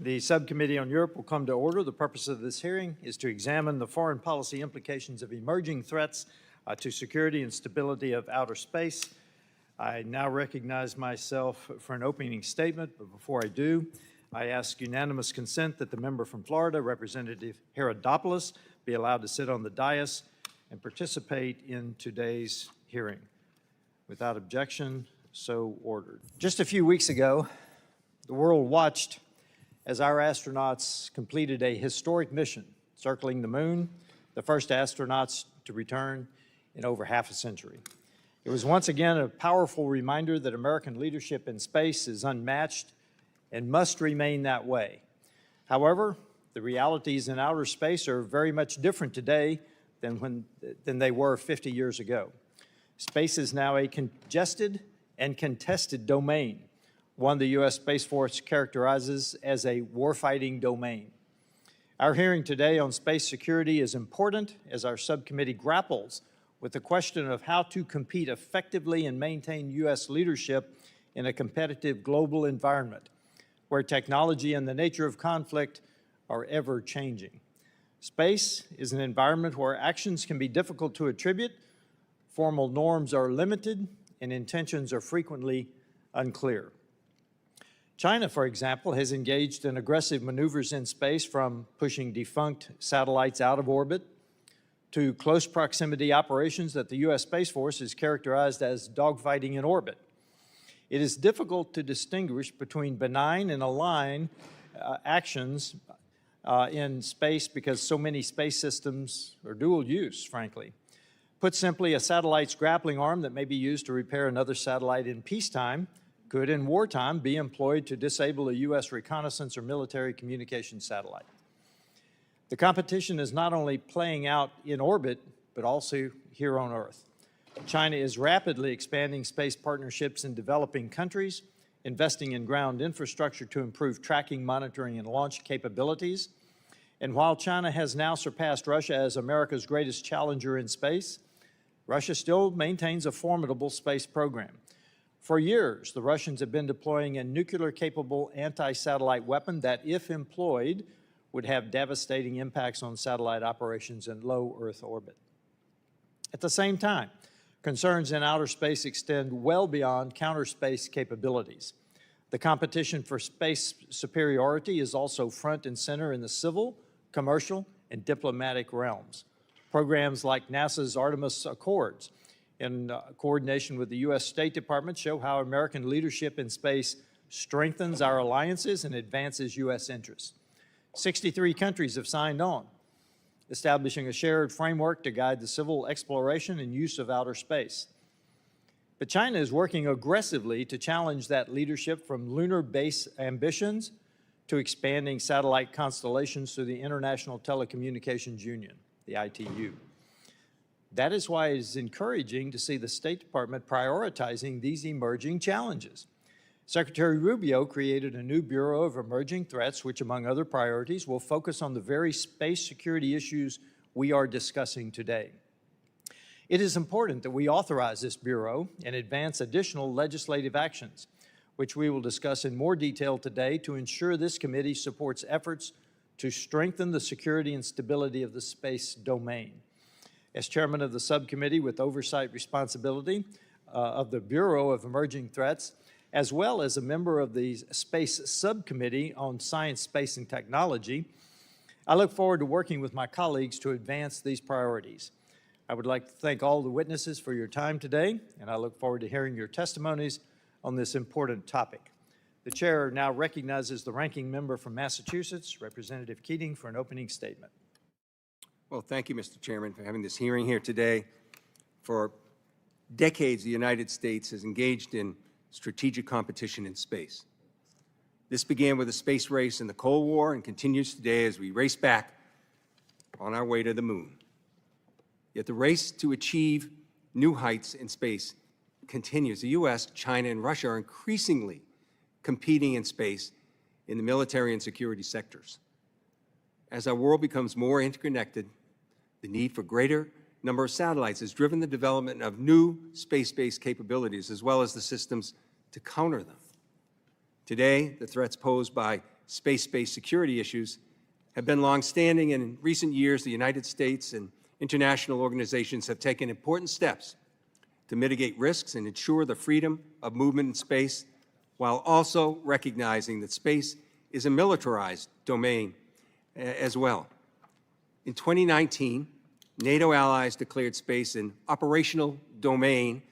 The Subcommittee on Europe will come to order. The purpose of this hearing is to examine the foreign policy implications of emerging threats to security and stability of outer space. I now recognize myself for an opening statement, but before I do, I ask unanimous consent that the member from Florida, Representative Herodopoulos, be allowed to sit on the dais and participate in today's hearing. Without objection, so ordered. Just a few weeks ago, the world watched as our astronauts completed a historic mission circling the moon, the first astronauts to return in over half a century. It was once again a powerful reminder that American leadership in space is unmatched and must remain that way. However, the realities in outer space are very much different today than they were 50 years ago. Space is now a congested and contested domain, one the U.S. Space Force characterizes as a warfighting domain. Our hearing today on space security is important as our subcommittee grapples with the question of how to compete effectively and maintain U.S. leadership in a competitive global environment where technology and the nature of conflict are ever changing. Space is an environment where actions can be difficult to attribute, formal norms are limited, and intentions are frequently unclear. China, for example, has engaged in aggressive maneuvers in space, from pushing defunct satellites out of orbit to close proximity operations that the U.S. Space Force has characterized as dogfighting in orbit. It is difficult to distinguish between benign and malign actions in space because so many space systems are dual use, frankly. Put simply, a satellite's grappling arm that may be used to repair another satellite in peacetime could, in wartime, be employed to disable a U.S. reconnaissance or military communications satellite. The competition is not only playing out in orbit, but also here on Earth. China is rapidly expanding space partnerships in developing countries, investing in ground infrastructure to improve tracking, monitoring, and launch capabilities. And while China has now surpassed Russia as America's greatest challenger in space, Russia still maintains a formidable space program. For years, the Russians have been deploying a nuclear-capable anti-satellite weapon that, if employed, would have devastating impacts on satellite operations in low Earth orbit. At the same time, concerns in outer space extend well beyond counter space capabilities. The competition for space superiority is also front and center in the civil, commercial, and diplomatic realms. Programs like NASA's Artemis Accords, in coordination with the U.S. State Department, show how American leadership in space strengthens our alliances and advances U.S. interests. 63 countries have signed on, establishing a shared framework to guide the civil exploration and use of outer space. But China is working aggressively to challenge that leadership, from lunar base ambitions to expanding satellite constellations through the International Telecommunications Union, the ITU. That is why it is encouraging to see the State Department prioritizing these emerging challenges. Secretary Rubio created a new Bureau of Emerging Threats, which, among other priorities, will focus on the very space security issues we are discussing today. It is important that we authorize this Bureau and advance additional legislative actions, which we will discuss in more detail today, to ensure this committee supports efforts to strengthen the security and stability of the space domain. As chairman of the subcommittee with oversight responsibility of the Bureau of Emerging Threats, as well as a member of the Space Subcommittee on Science, Space, and Technology, I look forward to working with my colleagues to advance these priorities. I would like to thank all the witnesses for your time today, and I look forward to hearing your testimonies on this important topic. The chair now recognizes the ranking member from Massachusetts, Representative Keating, for an opening statement. Well, thank you, Mr. Chairman, for having this hearing here today. For decades, the United States has engaged in strategic competition in space. This began with the space race in the Cold War and continues today as we race back on our way to the moon. Yet the race to achieve new heights in space continues. The U.S., China, and Russia are increasingly competing in space in the military and security sectors. As our world becomes more interconnected, the need for greater number of satellites has driven the development of new space-based capabilities, as well as the systems to counter them. Today, the threats posed by space-based security issues have been longstanding, and in recent years, the United States and international organizations have taken important steps to mitigate risks and ensure the freedom of movement in space, while also recognizing that space is a militarized domain as well. In 2019, NATO allies declared space an operational domain,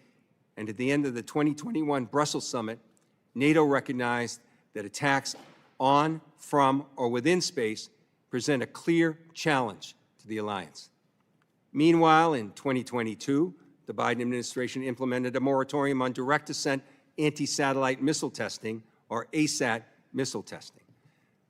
and at the end of the 2021 Brussels summit, NATO recognized that attacks on, from, or within space present a clear challenge to the alliance. Meanwhile, in 2022, the Biden administration implemented a moratorium on direct ascent anti-satellite missile testing, or ASAT missile testing.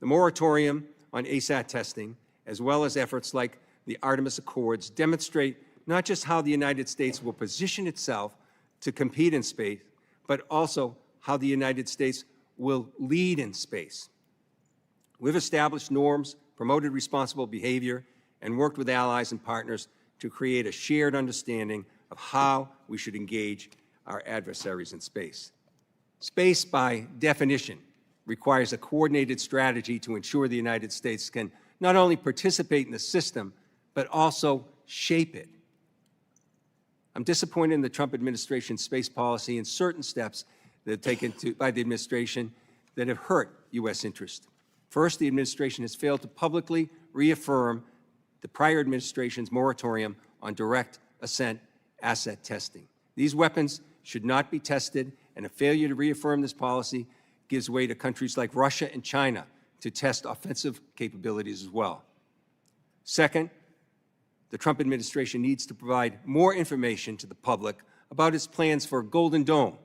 The moratorium on ASAT testing, as well as efforts like the Artemis Accords, demonstrate not just how the United States will position itself to compete in space, but also how the United States will lead in space. We've established norms, promoted responsible behavior, and worked with allies and partners to create a shared understanding of how we should engage our adversaries in space. Space, by definition, requires a coordinated strategy to ensure the United States can not only participate in the system, but also shape it. I'm disappointed in the Trump administration's space policy and certain steps that have taken by the administration that have hurt U.S. interest. First, the administration has failed to publicly reaffirm the prior administration's moratorium on direct ascent asset testing. These weapons should not be tested, and a failure to reaffirm this policy gives way to countries like Russia and China to test offensive capabilities as well. Second, the Trump administration needs to provide more information to the public about its plans for Golden Dome.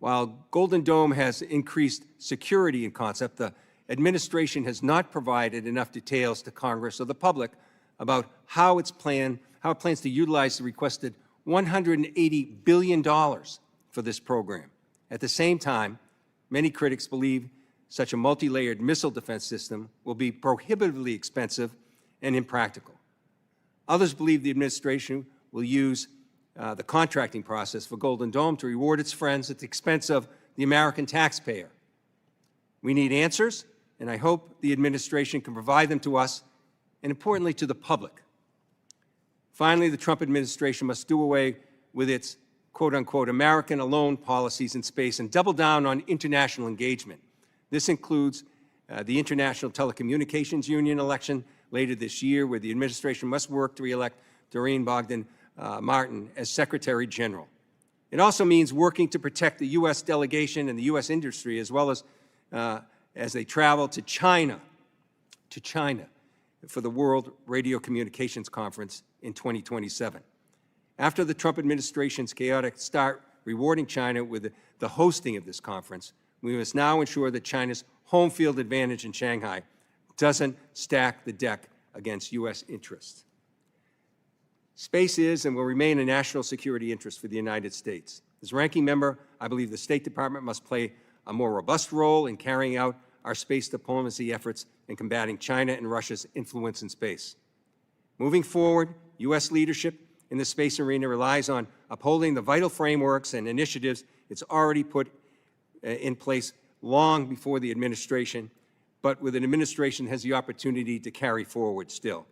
While Golden Dome has increased security in concept, the administration has not provided enough details to Congress or the public about how it plans to utilize the requested $180 billion for this program. At the same time, many critics believe such a multi-layered missile defense system will be prohibitively expensive and impractical. Others believe the administration will use the contracting process for Golden Dome to reward its friends at the expense of the American taxpayer. We need answers, and I hope the administration can provide them to us, and importantly, to the public. Finally, the Trump administration must do away with its quote-unquote American alone policies in space and double down on international engagement. This includes the International Telecommunications Union election later this year, where the administration must work to re-elect Doreen Bogdan Martin as Secretary General. It also means working to protect the U.S. delegation and the U.S. industry, as well as they travel to China for the World Radio Communications Conference in 2027. After the Trump administration's chaotic start rewarding China with the hosting of this conference, we must now ensure that China's home field advantage in Shanghai doesn't stack the deck against U.S. interests. Space is and will remain a national security interest for the United States. As ranking member, I believe the State Department must play a more robust role in carrying out our space diplomacy efforts in combating China and Russia's influence in space. Moving forward, U.S. leadership in the space arena relies on upholding the vital frameworks and initiatives it's already put in place long before the administration, but with an administration that has the opportunity to carry forward still.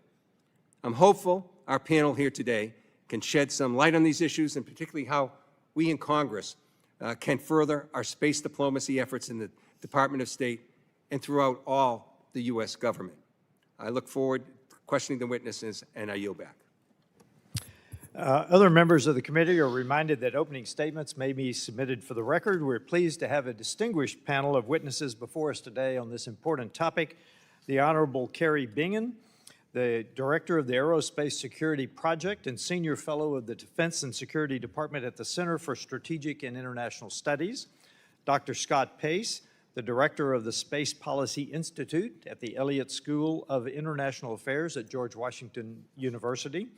I'm hopeful our panel here today can shed some light on these issues, and particularly how we in Congress can further our space diplomacy efforts in the Department of State and throughout all the U.S. government. I look forward to questioning the witnesses, and I yield back. Other members of the committee are reminded that opening statements may be submitted for the record. We're pleased to have a distinguished panel of witnesses before us today on this important topic. The Honorable Carrie Bingen, the Director of the Aerospace Security Project and Senior Fellow of the Defense and Security Department at the Center for Strategic and International Studies. Dr. Scott Pace, the Director of the Space Policy Institute at the Elliott School of International Affairs at George Washington University.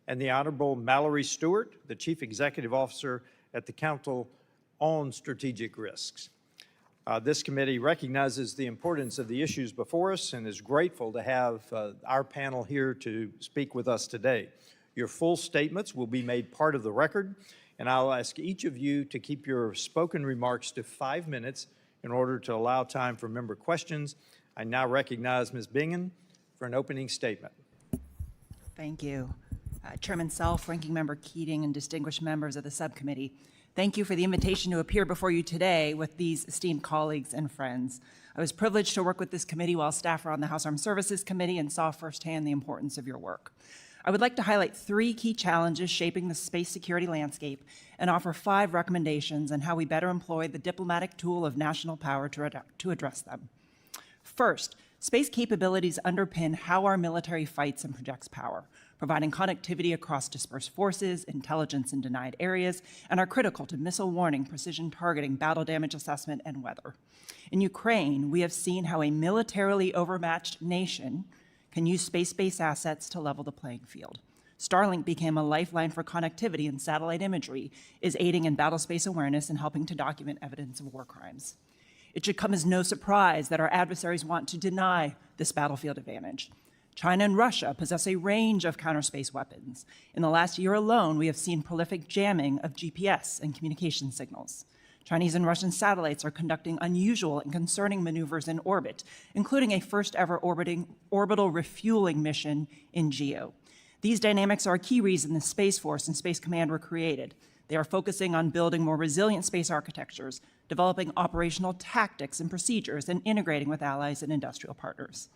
And the Honorable Mallory Stewart, the Chief Executive Officer at the Council on Strategic Risks. This committee recognizes the importance of the issues before us and is grateful to have our panel here to speak with us today. Your full statements will be made part of the record, and I'll ask each of you to keep your spoken remarks to 5 minutes In order to allow time for member questions, I now recognize Ms. Bingen for an opening statement. Thank you. Chairman Self, Ranking Member Keating, and distinguished members of the subcommittee, thank you for the invitation to appear before you today with these esteemed colleagues and friends. I was privileged to work with this committee while staff were on the House Armed Services Committee and saw firsthand the importance of your work. I would like to highlight 3 key challenges shaping the space security landscape and offer 5 recommendations on how we better employ the diplomatic tool of national power to address them. First, space capabilities underpin how our military fights and projects power, providing connectivity across dispersed forces, intelligence in denied areas, and are critical to missile warning, precision targeting, battle damage assessment, and weather. In Ukraine, we have seen how a militarily overmatched nation can use space-based assets to level the playing field. Starlink became a lifeline for connectivity, and satellite imagery is aiding in battle space awareness and helping to document evidence of war crimes. It should come as no surprise that our adversaries want to deny this battlefield advantage. China and Russia possess a range of counter-space weapons. In the last year alone, we have seen prolific jamming of GPS and communication signals. Chinese and Russian satellites are conducting unusual and concerning maneuvers in orbit, including a first-ever orbital refueling mission in GEO. These dynamics are a key reason the Space Force and Space Command were created. They are focusing on building more resilient space architectures, developing operational tactics and procedures, and integrating with allies and industrial partners.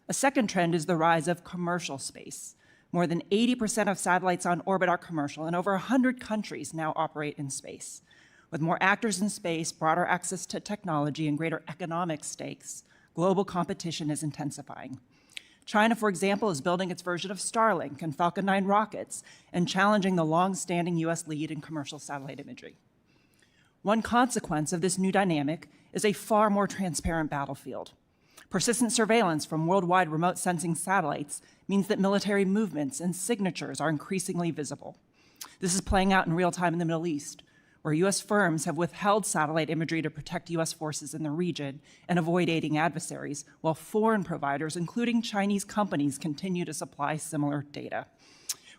A second trend is the rise of commercial space. More than 80% of satellites on orbit are commercial, and over 100 countries now operate in space. With more actors in space, broader access to technology, and greater economic stakes, global competition is intensifying. China, for example, is building its version of Starlink and Falcon 9 rockets and challenging the long-standing U.S. lead in commercial satellite imagery. One consequence of this new dynamic is a far more transparent battlefield. Persistent surveillance from worldwide remote sensing satellites means that military movements and signatures are increasingly visible. This is playing out in real time in the Middle East, where U.S. firms have withheld satellite imagery to protect U.S. forces in the region and avoid aiding adversaries, while foreign providers, including Chinese companies, continue to supply similar data.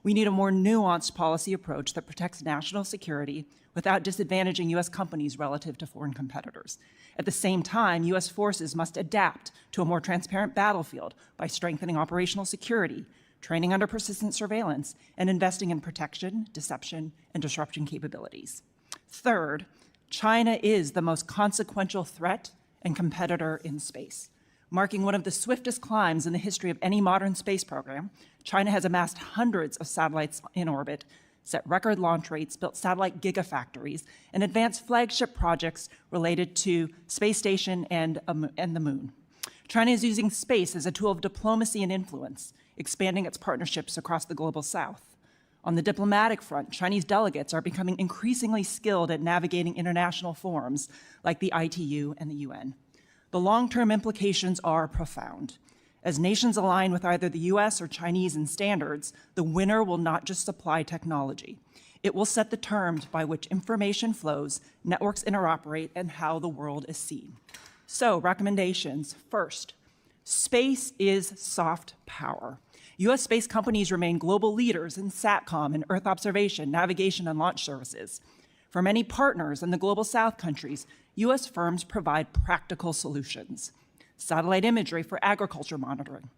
We need a more nuanced policy approach that protects national security without disadvantaging U.S. companies relative to foreign competitors. At the same time, U.S. forces must adapt to a more transparent battlefield by strengthening operational security, training under persistent surveillance, and investing in protection, deception, and disruption capabilities. Third, China is the most consequential threat and competitor in space. Marking one of the swiftest climbs in the history of any modern space program, China has amassed hundreds of satellites in orbit, set record launch rates, built satellite gigafactories, and advanced flagship projects related to space station and the moon. China is using space as a tool of diplomacy and influence, expanding its partnerships across the global south. On the diplomatic front, Chinese delegates are becoming increasingly skilled at navigating international forums like the ITU and the UN. The long-term implications are profound. As nations align with either the US or Chinese in standards, the winner will not just supply technology. It will set the terms by which information flows, networks interoperate, and how the world is seen. So, recommendations. First, space is soft power. U.S. space companies remain global leaders in SATCOM and Earth observation, navigation, and launch services. For many partners in the global South countries, U.S. firms provide practical solutions. Satellite imagery for agriculture monitoring,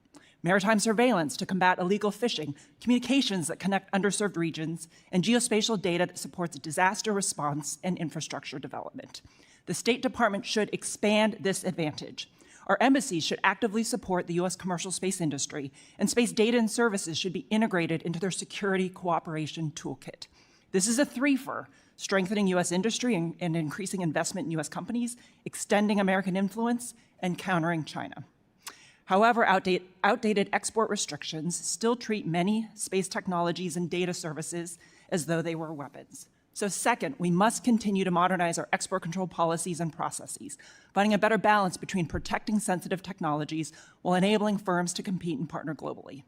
maritime surveillance to combat illegal fishing, communications that connect underserved regions, and geospatial data that supports disaster response and infrastructure development. The State Department should expand this advantage. Our embassies should actively support the U.S. commercial space industry, and space data and services should be integrated into their security cooperation toolkit. This is a threefer: strengthening U.S. industry and increasing investment in U.S. companies, extending American influence, and countering China. However, outdated export restrictions still treat many space technologies and data services as though they were weapons. So second, we must continue to modernize our export control policies and processes, finding a better balance between protecting sensitive technologies while enabling firms to compete and partner globally.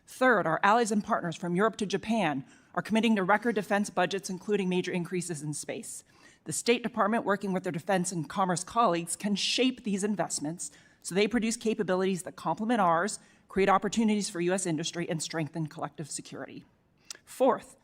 Third, our allies and partners from Europe to Japan are committing to record defense budgets, including major increases in space. The State Department, working with their defense and commerce colleagues, can shape these investments so they produce capabilities that complement ours, create opportunities for U.S. industry, and strengthen collective security. Fourth,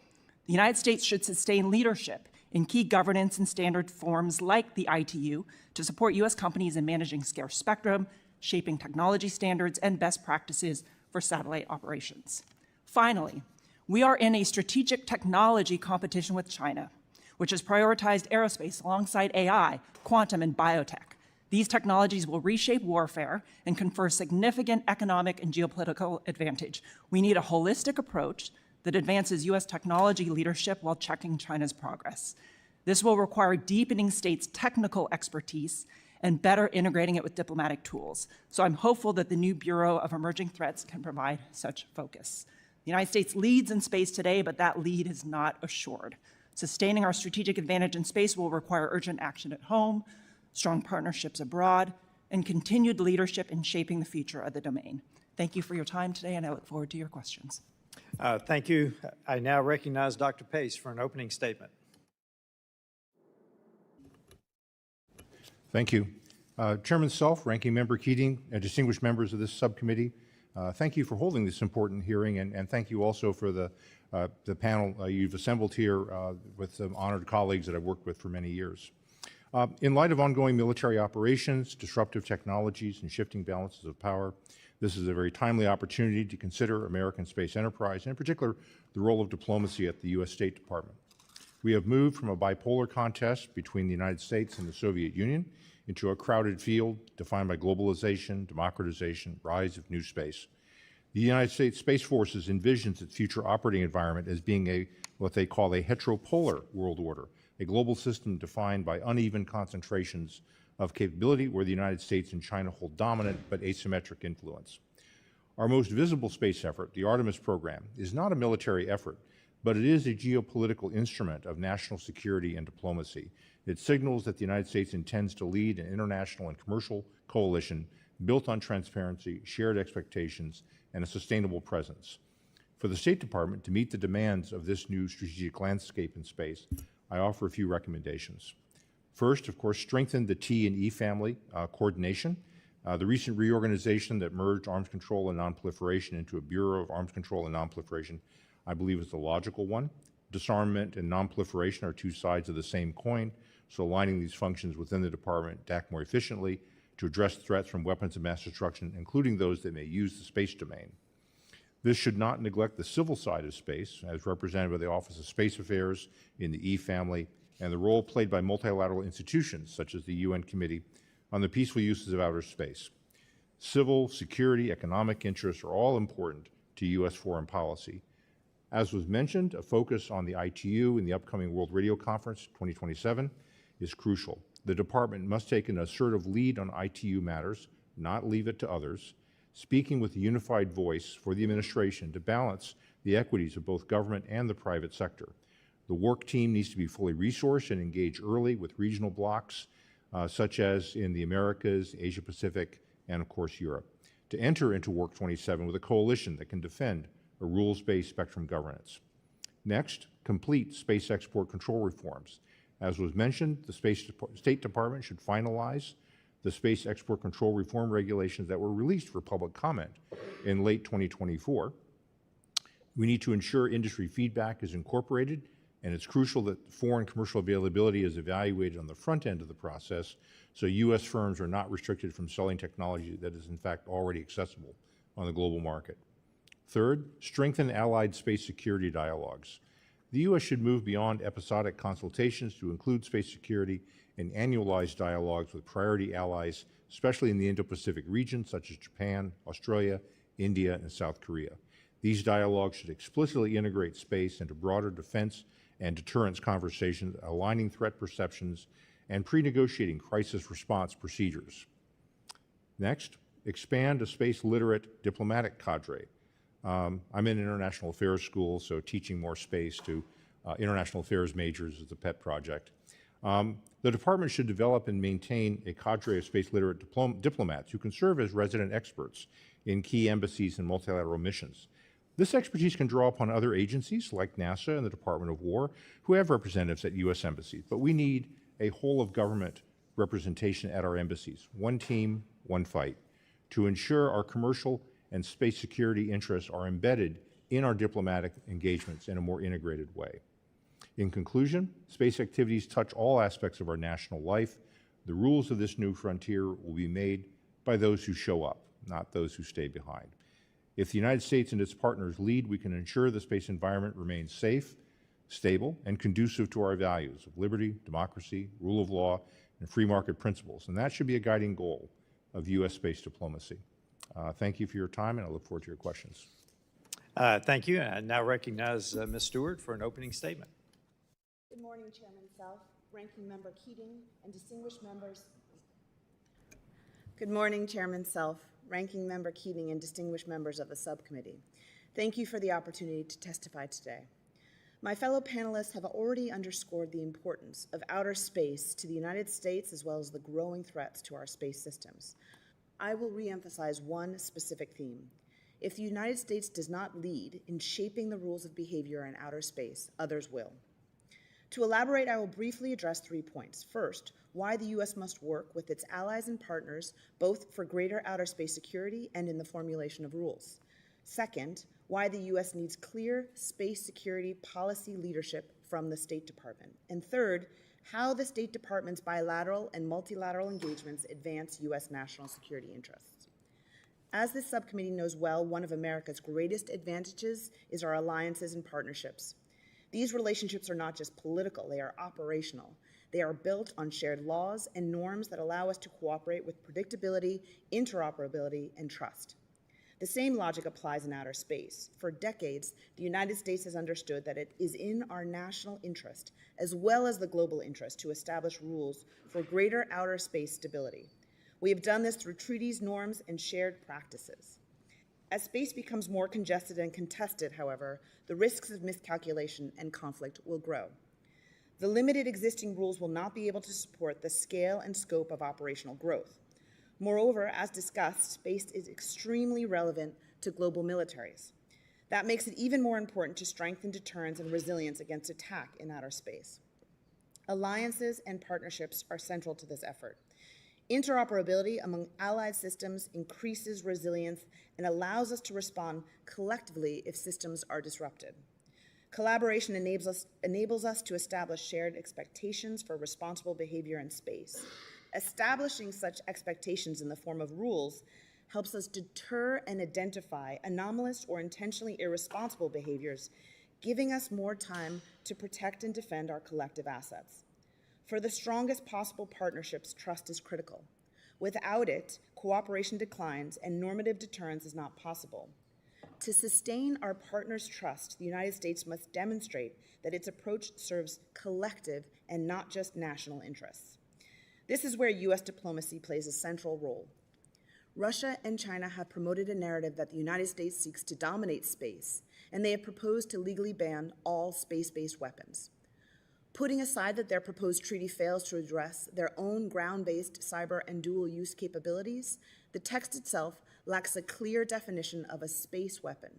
the United States should sustain leadership in key governance and standard forums like the ITU to support U.S. companies in managing scarce spectrum, shaping technology standards, and best practices for satellite operations. Finally, we are in a strategic technology competition with China, which has prioritized aerospace alongside AI, quantum, and biotech. These technologies will reshape warfare and confer significant economic and geopolitical advantage. We need a holistic approach that advances U.S. technology leadership while checking China's progress. This will require deepening states' technical expertise and better integrating it with diplomatic tools. So I'm hopeful that the new Bureau of Emerging Threats can provide such focus. The United States leads in space today, but that lead is not assured. Sustaining our strategic advantage in space will require urgent action at home, strong partnerships abroad, and continued leadership in shaping the future of the domain. Thank you for your time today, and I look forward to your questions. Thank you. I now recognize Dr. Pace for an opening statement. Thank you. Chairman Self, Ranking Member Keating, and distinguished members of this subcommittee, thank you for holding this important hearing, and thank you also for the panel you've assembled here with some honored colleagues that I've worked with for many years. In light of ongoing military operations, disruptive technologies, and shifting balances of power, this is a very timely opportunity to consider American space enterprise, and in particular, the role of diplomacy at the U.S. State Department. We have moved from a bipolar contest between the United States and the Soviet Union into a crowded field defined by globalization, democratization, rise of new space. The United States Space Forces envisions its future operating environment as being what they call a heteropolar world order, a global system defined by uneven concentrations of capability where the United States and China hold dominant but asymmetric influence. Our most visible space effort, the Artemis program, is not a military effort, but it is a geopolitical instrument of national security and diplomacy. It signals that the United States intends to lead an international and commercial coalition built on transparency, shared expectations, and a sustainable presence. For the State Department to meet the demands of this new strategic landscape in space, I offer a few recommendations. First, of course, strengthen the T and E family coordination. The recent reorganization that merged arms control and nonproliferation into a Bureau of Arms Control and Nonproliferation, I believe, is the logical one. Disarmament and nonproliferation are two sides of the same coin, so aligning these functions within the department to act more efficiently to address threats from weapons of mass destruction, including those that may use the space domain. This should not neglect the civil side of space, as represented by the Office of Space Affairs in the E family, and the role played by multilateral institutions, such as the UN Committee on the Peaceful Uses of Outer Space. Civil, security, economic interests are all important to U.S. foreign policy. As was mentioned, a focus on the ITU in the upcoming World Radio Conference 2027 is crucial. The department must take an assertive lead on ITU matters, not leave it to others, speaking with a unified voice for the administration to balance the equities of both government and the private sector. The work team needs to be fully resourced and engage early with regional blocs, such as in the Americas, Asia Pacific, and of course Europe, to enter into Work 27 with a coalition that can defend a rules-based spectrum governance. Next, complete space export control reforms. As was mentioned, the State Department should finalize the space export control reform regulations that were released for public comment in late 2024. We need to ensure industry feedback is incorporated, and it's crucial that foreign commercial availability is evaluated on the front end of the process so U.S. firms are not restricted from selling technology that is in fact already accessible on the global market. Third, strengthen allied space security dialogues. The U.S. should move beyond episodic consultations to include space security and annualized dialogues with priority allies, especially in the Indo-Pacific region, such as Japan, Australia, India, and South Korea. These dialogues should explicitly integrate space into broader defense and deterrence conversations, aligning threat perceptions, and pre-negotiating crisis response procedures. Next, expand a space-literate diplomatic cadre. I'm in international affairs school, so teaching more space to international affairs majors is a pet project. The department should develop and maintain a cadre of space-literate diplomats who can serve as resident experts in key embassies and multilateral missions. This expertise can draw upon other agencies like NASA and the Department of War who have representatives at U.S. embassies, but we need a whole-of-government representation at our embassies, one team, one fight, to ensure our commercial and space security interests are embedded in our diplomatic engagements in a more integrated way. In conclusion, space activities touch all aspects of our national life. The rules of this new frontier will be made by those who show up, not those who stay behind. If the United States and its partners lead, we can ensure the space environment remains safe, stable, and conducive to our values of liberty, democracy, rule of law, and free market principles. And that should be a guiding goal of U.S. space diplomacy. Thank you for your time, and I look forward to your questions. Thank you. I now recognize Ms. Stewart for an opening statement. Good morning, Chairman Self, Ranking Member Keating, and distinguished members. Good morning, Chairman Self, Ranking Member Keating, and distinguished members of the subcommittee. Thank you for the opportunity to testify today. My fellow panelists have already underscored the importance of outer space to the United States as well as the growing threats to our space systems. I will reemphasize one specific theme. If the United States does not lead in shaping the rules of behavior in outer space, others will. To elaborate, I will briefly address 3 points. First, why the U.S. must work with its allies and partners, both for greater outer space security and in the formulation of rules. Second, why the U.S. needs clear space security policy leadership from the State Department. And third, how the State Department's bilateral and multilateral engagements advance U.S. national security interests. As this subcommittee knows well, one of America's greatest advantages is our alliances and partnerships. These relationships are not just political, they are operational. They are built on shared laws and norms that allow us to cooperate with predictability, interoperability, and trust. The same logic applies in outer space. For decades, the United States has understood that it is in our national interest, as well as the global interest, to establish rules for greater outer space stability. We have done this through treaties, norms, and shared practices. As space becomes more congested and contested, however, the risks of miscalculation and conflict will grow. The limited existing rules will not be able to support the scale and scope of operational growth. Moreover, as discussed, space is extremely relevant to global militaries. That makes it even more important to strengthen deterrence and resilience against attack in outer space. Alliances and partnerships are central to this effort. Interoperability among allied systems increases resilience and allows us to respond collectively if systems are disrupted. Collaboration enables us to establish shared expectations for responsible behavior in space. Establishing such expectations in the form of rules helps us deter and identify anomalous or intentionally irresponsible behaviors, giving us more time to protect and defend our collective assets. For the strongest possible partnerships, trust is critical. Without it, cooperation declines and normative deterrence is not possible. To sustain our partners' trust, the United States must demonstrate that its approach serves collective and not just national interests. This is where U.S. diplomacy plays a central role. Russia and China have promoted a narrative that the United States seeks to dominate space, and they have proposed to legally ban all space-based weapons. Putting aside that their proposed treaty fails to address their own ground-based cyber and dual-use capabilities, the text itself lacks a clear definition of a space weapon.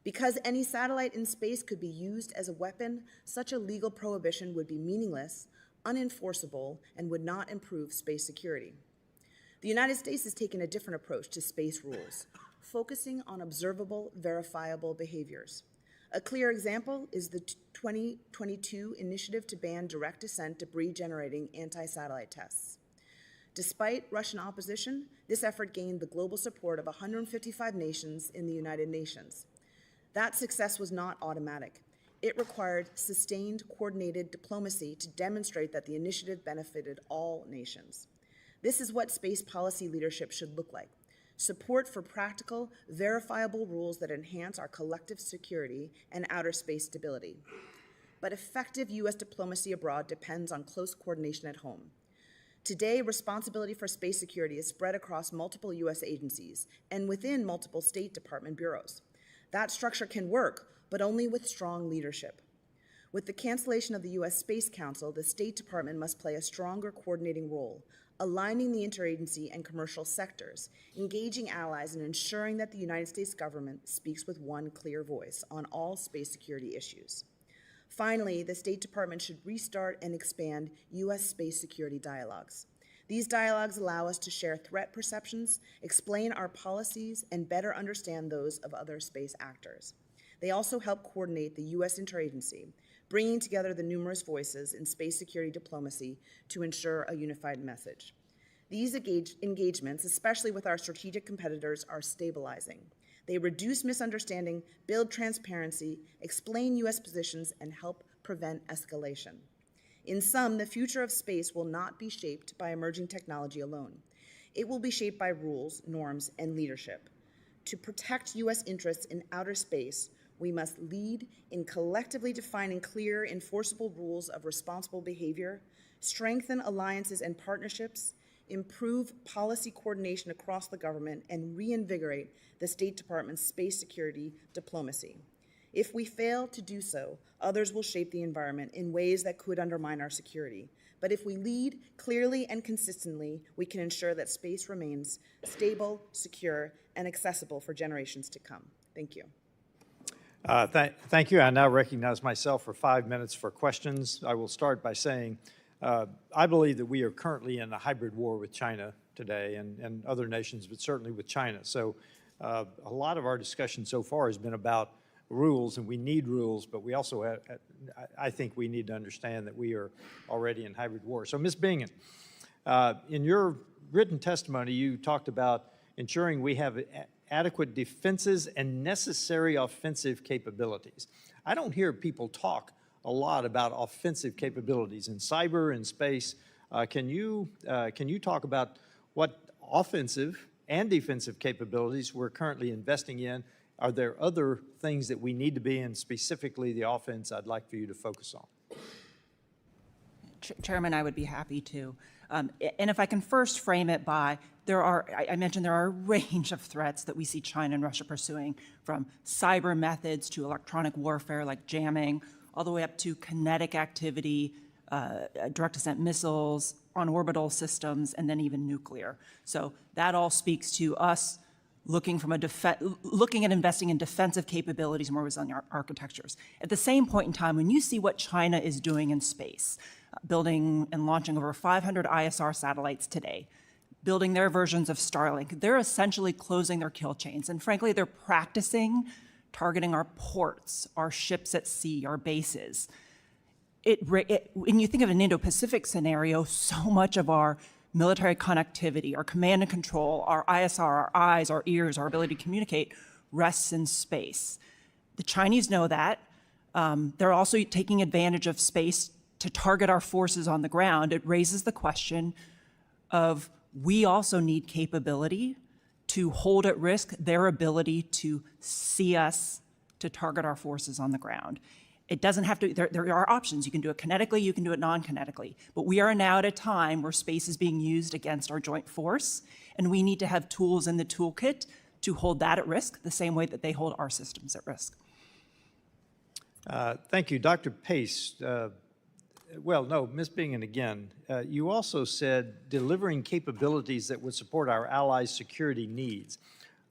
Because any satellite in space could be used as a weapon, such a legal prohibition would be meaningless, unenforceable, and would not improve space security. The United States has taken a different approach to space rules, focusing on observable, verifiable behaviors. A clear example is the 2022 initiative to ban direct descent debris-generating anti-satellite tests. Despite Russian opposition, this effort gained the global support of 155 nations in the United Nations. That success was not automatic. It required sustained, coordinated diplomacy to demonstrate that the initiative benefited all nations. This is what space policy leadership should look like. Support for practical, verifiable rules that enhance our collective security and outer space stability. But effective U.S. diplomacy abroad depends on close coordination at home. Today, responsibility for space security is spread across multiple U.S. agencies and within multiple State Department bureaus. That structure can work, but only with strong leadership. With the cancellation of the U.S. Space Council, the State Department must play a stronger coordinating role, aligning the interagency and commercial sectors, engaging allies, and ensuring that the United States government speaks with one clear voice on all space security issues. Finally, the State Department should restart and expand U.S. space security dialogues. These dialogues allow us to share threat perceptions, explain our policies, and better understand those of other space actors. They also help coordinate the U.S. interagency, bringing together the numerous voices in space security diplomacy to ensure a unified message. These engagements, especially with our strategic competitors, are stabilizing. They reduce misunderstanding, build transparency, explain U.S. positions, and help prevent escalation. In sum, the future of space will not be shaped by emerging technology alone. It will be shaped by rules, norms, and leadership. To protect U.S. interests in outer space, we must lead in collectively defining clear, enforceable rules of responsible behavior, strengthen alliances and partnerships, improve policy coordination across the government, and reinvigorate the State Department's space security diplomacy. If we fail to do so, others will shape the environment in ways that could undermine our security. But if we lead clearly and consistently, we can ensure that space remains stable, secure, and accessible for generations to come. Thank you. Thank you. I now recognize myself for 5 minutes for questions. I will start by saying I believe that we are currently in a hybrid war with China today and other nations, but certainly with China. So a lot of our discussion so far has been about rules, and we need rules, but we also have, I think we need to understand that we are already in hybrid war. So Ms. Bingen, in your written testimony, you talked about ensuring we have adequate defenses and necessary offensive capabilities. I don't hear people talk a lot about offensive capabilities in cyber and space. Can you talk about what offensive and defensive capabilities we're currently investing in? Are there other things that we need to be in, specifically the offense I'd like for you to focus on? Chairman, I would be happy to. And if I can first frame it by, I mentioned there are a range of threats that we see China and Russia pursuing, from cyber methods to electronic warfare like jamming, all the way up to kinetic activity, direct descent missiles, on-orbital systems, and then even nuclear. So that all speaks to us looking at investing in defensive capabilities, more resilient architectures. At the same point in time, when you see what China is doing in space, building and launching over 500 ISR satellites today, building their versions of Starlink, they're essentially closing their kill chains. And frankly, they're practicing targeting our ports, our ships at sea, our bases. When you think of an Indo-Pacific scenario, so much of our military connectivity, our command and control, our ISR, our eyes, our ears, our ability to communicate rests in space. The Chinese know that. They're also taking advantage of space to target our forces on the ground. It raises the question of we also need capability to hold at risk their ability to see us, to target our forces on the ground. It doesn't have to, there are options. You can do it kinetically, you can do it non-kinetically. But we are now at a time where space is being used against our joint force, and we need to have tools in the toolkit to hold that at risk the same way that they hold our systems at risk. Thank you. Dr. Pace, Ms. Bingen again, you also said delivering capabilities that would support our allies' security needs.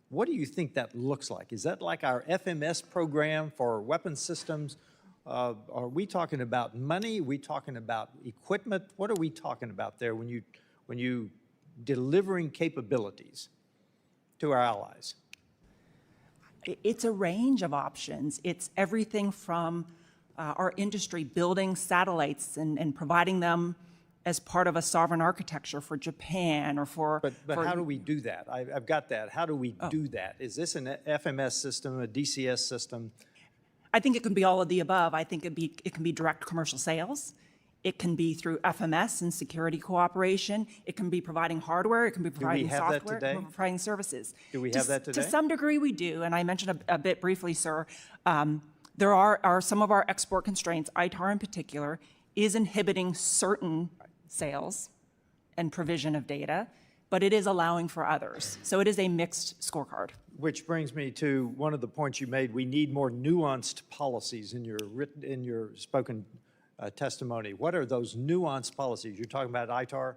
What do you think that looks like? Is that like our FMS program for weapons systems? Are we talking about money? Are we talking about equipment? What are we talking about there when you delivering capabilities to our allies? It's a range of options. It's everything from our industry building satellites and providing them as part of a sovereign architecture for Japan or for... But how do we do that? I've got that. How do we do that? Is this an FMS system, a DCS system? I think it can be all of the above. I think it can be direct commercial sales. It can be through FMS and security cooperation. It can be providing hardware. It can be providing software. Do we have that today? Providing services. Do we have that today? To some degree, we do. And I mentioned a bit briefly, sir, there are some of our export constraints, ITAR in particular, is inhibiting certain sales and provision of data, but it is allowing for others. So it is a mixed scorecard. Which brings me to one of the points you made. We need more nuanced policies in your spoken testimony. What are those nuanced policies? You're talking about ITAR?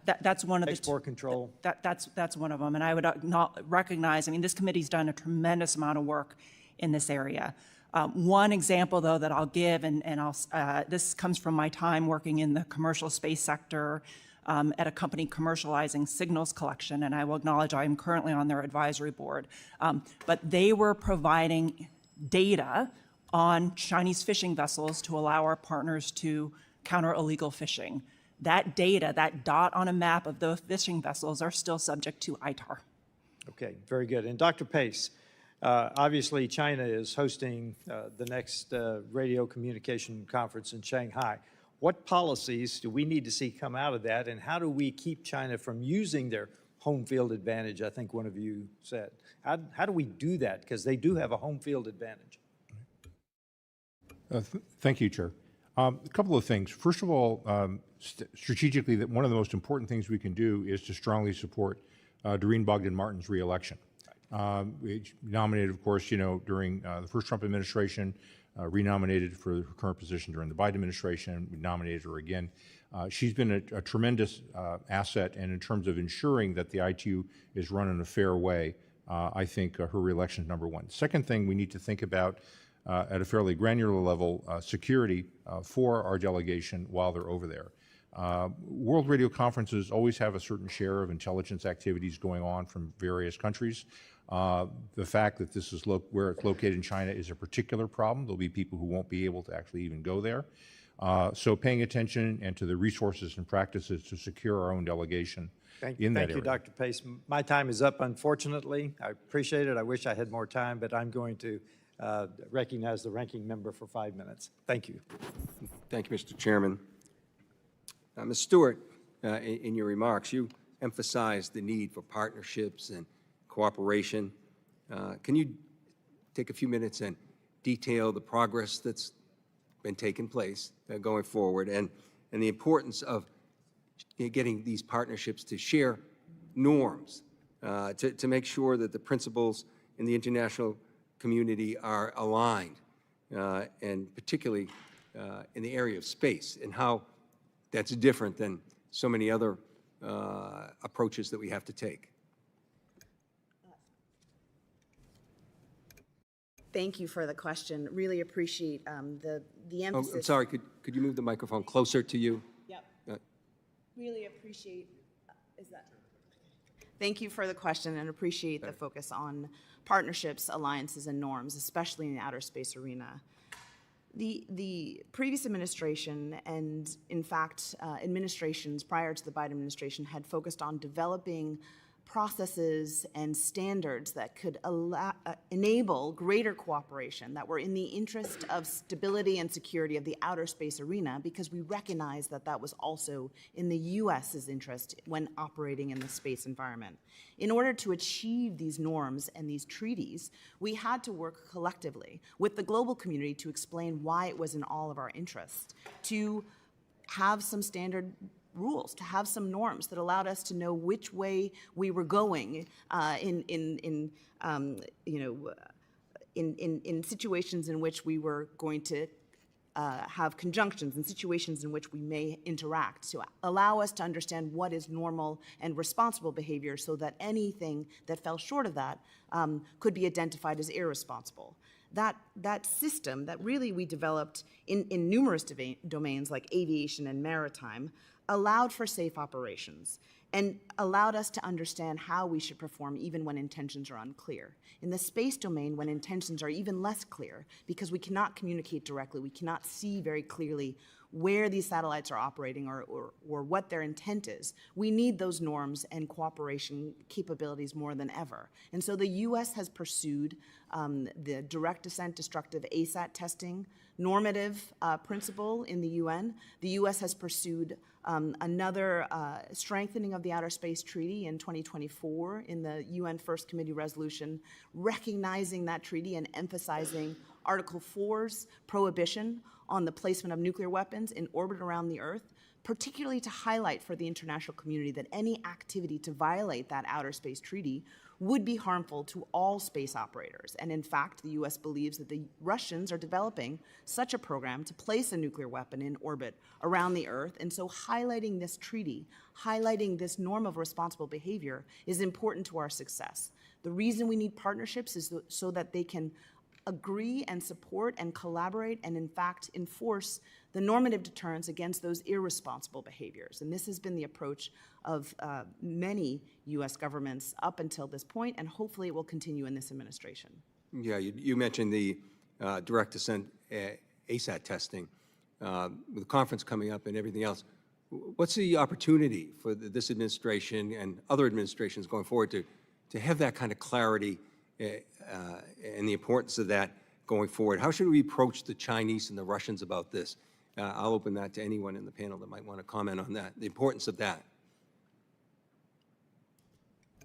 That's one of the export control. That's one of them, and I would recognize. I mean, this committee's done a tremendous amount of work in this area. One example, though, that I'll give, and this comes from my time working in the commercial space sector at a company commercializing signals collection, and I will acknowledge I am currently on their advisory board. But they were providing data on Chinese fishing vessels to allow our partners to counter illegal fishing. That data, that dot on a map of those fishing vessels, are still subject to ITAR. Okay, very good. And Dr. Pace, obviously China is hosting the next radio communication conference in Shanghai. What policies do we need to see come out of that, and how do we keep China from using their home field advantage, I think one of you said? How do we do that? Because they do have a home field advantage. Thank you, Chair. A couple of things. First of all, strategically, that one of the most important things we can do is to strongly support Doreen Bogdan-Martin's reelection. We nominated, of course, during the first Trump administration, renominated for her current position during the Biden administration. We nominated her again. She's been a tremendous asset, and in terms of ensuring that the ITU is run in a fair way, I think her reelection is number one. Second thing we need to think about at a fairly granular level, security for our delegation while they're over there. World radio conferences always have a certain share of intelligence activities going on from various countries. The fact that this is where it's located in China is a particular problem. There'll be people who won't be able to actually even go there. So paying attention and to the resources and practices to secure our own delegation in that area. Thank you, Dr. Pace. My time is up, unfortunately. I appreciate it. I wish I had more time, but I'm going to recognize the ranking member for 5 minutes. Thank you. Thank you, Mr. Chairman. Ms. Stewart, in your remarks, you emphasized the need for partnerships and cooperation. Can you take a few minutes and detail the progress that's been taking place going forward, and the importance of getting these partnerships to share norms, to make sure that the principles in the international community are aligned, and particularly in the area of space, and how that's different than so many other approaches that we have to take? Thank you for the question. Really appreciate the emphasis. Oh, I'm sorry, could you move the microphone closer to you? Yep. Really appreciate, Thank you for the question, and appreciate the focus on partnerships, alliances, and norms, especially in the outer space arena. The previous administration, and in fact, administrations prior to the Biden administration, had focused on developing processes and standards that could enable greater cooperation, that were in the interest of stability and security of the outer space arena, because we recognize that that was also in the U.S.'s interest when operating in the space environment. In order to achieve these norms and these treaties, we had to work collectively with the global community to explain why it was in all of our interests to have some standard rules, to have some norms that allowed us to know which way we were going in situations in which we were going to have conjunctions, in situations in which we may interact, to allow us to understand what is normal and responsible behavior, so that anything that fell short of that could be identified as irresponsible. That system that really we developed in numerous domains like aviation and maritime allowed for safe operations and allowed us to understand how we should perform even when intentions are unclear. In the space domain, when intentions are even less clear, because we cannot communicate directly, we cannot see very clearly where these satellites are operating or what their intent is, we need those norms and cooperation capabilities more than ever. And so the U.S. has pursued the direct descent destructive ASAT testing normative principle in the UN. The U.S. has pursued another strengthening of the Outer Space Treaty in 2024 in the UN First Committee resolution, recognizing that treaty and emphasizing Article 4's prohibition on the placement of nuclear weapons in orbit around the Earth, particularly to highlight for the international community that any activity to violate that Outer Space Treaty would be harmful to all space operators. And in fact, the U.S. believes that the Russians are developing such a program to place a nuclear weapon in orbit around the Earth. And so highlighting this treaty, highlighting this norm of responsible behavior is important to our success. The reason we need partnerships is so that they can agree and support and collaborate and in fact enforce the normative deterrence against those irresponsible behaviors. And this has been the approach of many U.S. governments up until this point, and hopefully it will continue in this administration. Yeah, you mentioned the direct descent ASAT testing, with the conference coming up and everything else, what's the opportunity for this administration and other administrations going forward to have that kind of clarity and the importance of that going forward? How should we approach the Chinese and the Russians about this? I'll open that to anyone in the panel that might want to comment on that, the importance of that.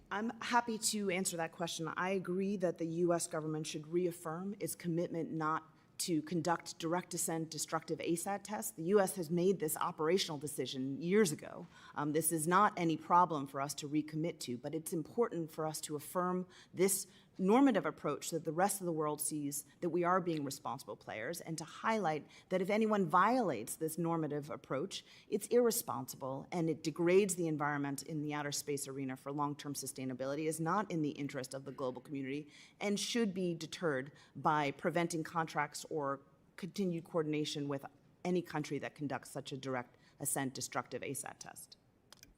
I'm happy to answer that question. I agree that the U.S. government should reaffirm its commitment not to conduct direct descent destructive ASAT tests. The U.S. has made this operational decision years ago. This is not any problem for us to recommit to, but it's important for us to affirm this normative approach that the rest of the world sees that we are being responsible players, and to highlight that if anyone violates this normative approach, it's irresponsible and it degrades the environment in the outer space arena for long-term sustainability, is not in the interest of the global community, and should be deterred by preventing contracts or continued coordination with any country that conducts such a direct ascent destructive ASAT test.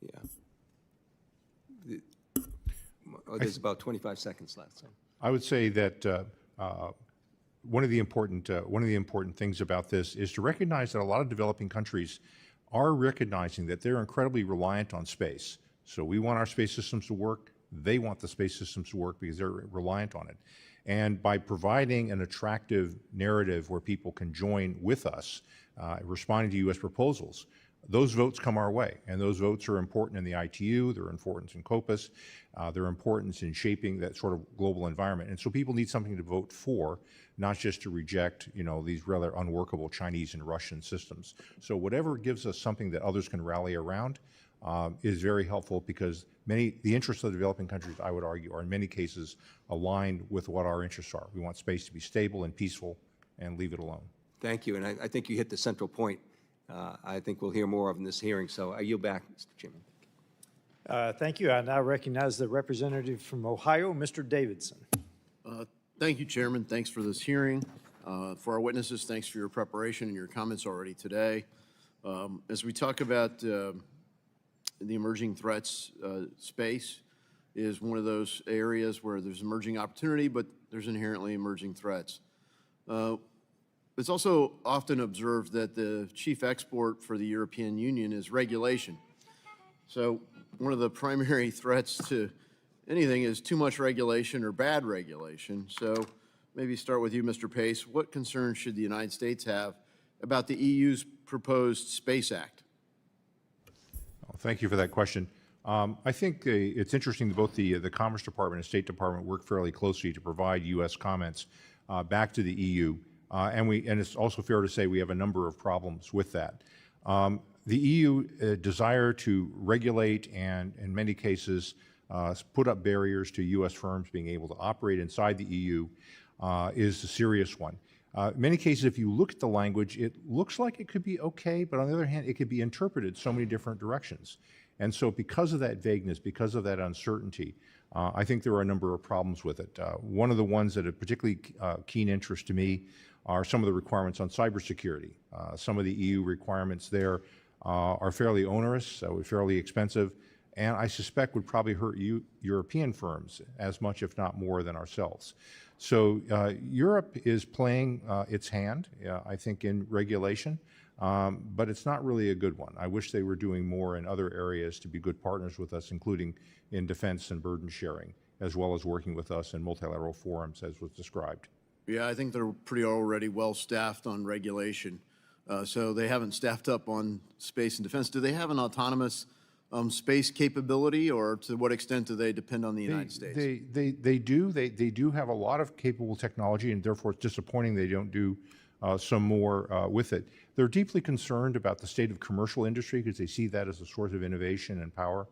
Yeah. There's about 25 seconds left. So. I would say that one of the important things about this is to recognize that a lot of developing countries are recognizing that they're incredibly reliant on space. So we want our space systems to work. They want the space systems to work because they're reliant on it. And by providing an attractive narrative where people can join with us, responding to U.S. proposals, those votes come our way, and those votes are important in the ITU, they're important in COPUS, they're important in shaping that sort of global environment. And so people need something to vote for, not just to reject, these rather unworkable Chinese and Russian systems. So whatever gives us something that others can rally around is very helpful, because the interests of the developing countries, I would argue, are in many cases aligned with what our interests are. We want space to be stable and peaceful, and leave it alone. Thank you, and I think you hit the central point. I think we'll hear more of in this hearing, so I yield back, Mr. Chairman. Thank you. I now recognize the representative from Ohio, Mr. Davidson. Thank you, Chairman. Thanks for this hearing. For our witnesses, thanks for your preparation and your comments already today. As we talk about the emerging threats, space is one of those areas where there's emerging opportunity, but there's inherently emerging threats. It's also often observed that the chief export for the European Union is regulation. So one of the primary threats to anything is too much regulation or bad regulation. So maybe start with you, Mr. Pace. What concerns should the United States have about the EU's proposed Space Act? Well, thank you for that question. I think it's interesting that both the Commerce Department and State Department work fairly closely to provide U.S. comments back to the EU. And it's also fair to say we have a number of problems with that. The EU desire to regulate and, in many cases, put up barriers to U.S. firms being able to operate inside the EU is a serious one. In many cases, if you look at the language, it looks like it could be okay, but on the other hand, it could be interpreted so many different directions. And so because of that vagueness, because of that uncertainty, I think there are a number of problems with it. One of the ones that are particularly keen interest to me are some of the requirements on cybersecurity. Some of the EU requirements there are fairly onerous, fairly expensive, and I suspect would probably hurt European firms as much, if not more, than ourselves. So Europe is playing its hand, I think, in regulation, but it's not really a good one. I wish they were doing more in other areas to be good partners with us, including in defense and burden sharing, as well as working with us in multilateral forums, as was described. Yeah, I think they're pretty already well-staffed on regulation. So they haven't staffed up on space and defense. Do they have an autonomous space capability, or to what extent do they depend on the United States? They do have a lot of capable technology, and therefore it's disappointing they don't do some more with it. They're deeply concerned about the state of commercial industry because they see that as a source of innovation and power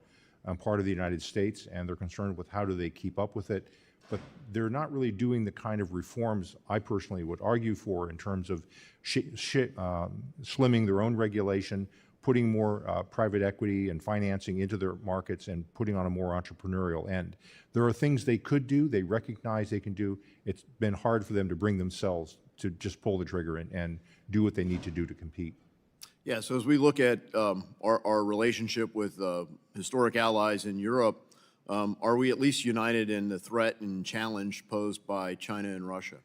part of the United States, and they're concerned with how do they keep up with it. But they're not really doing the kind of reforms I personally would argue for in terms of slimming their own regulation, putting more private equity and financing into their markets, and putting on a more entrepreneurial end. There are things they could do, they recognize they can do. It's been hard for them to bring themselves to just pull the trigger and do what they need to do to compete. Yeah, so as we look at our relationship with historic allies in Europe, are we at least united in the threat and challenge posed by China and Russia?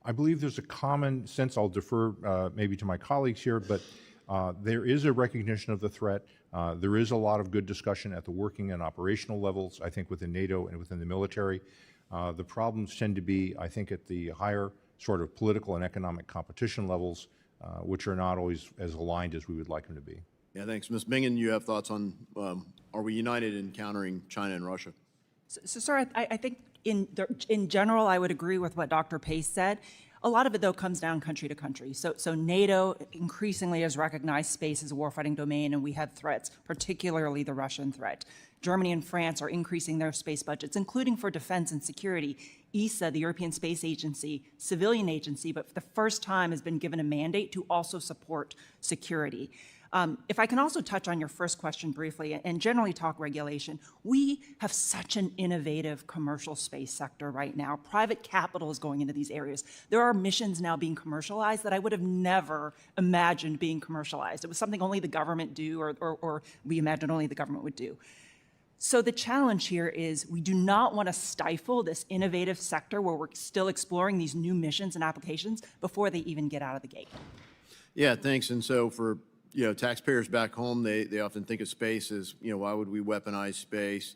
I believe there's a common sense. I'll defer maybe to my colleagues here, but there is a recognition of the threat. There is a lot of good discussion at the working and operational levels, I think, within NATO and within the military. The problems tend to be, I think, at the higher sort of political and economic competition levels, which are not always as aligned as we would like them to be. Yeah, thanks. Ms. Bingen, you have thoughts on, are we united in countering China and Russia? So sir, I think in general, I would agree with what Dr. Pace said. A lot of it, though, comes down country to country. So NATO increasingly has recognized space as a warfighting domain, and we have threats, particularly the Russian threat. Germany and France are increasing their space budgets, including for defense and security. ESA, the European Space Agency, civilian agency, but for the first time has been given a mandate to also support security. If I can also touch on your first question briefly and generally talk regulation, we have such an innovative commercial space sector right now. Private capital is going into these areas. There are missions now being commercialized that I would have never imagined being commercialized. It was something only the government do or we imagined only the government would do. So the challenge here is we do not want to stifle this innovative sector where we're still exploring these new missions and applications before they even get out of the gate. Yeah, thanks. And so for taxpayers back home, they often think of space as, why would we weaponize space?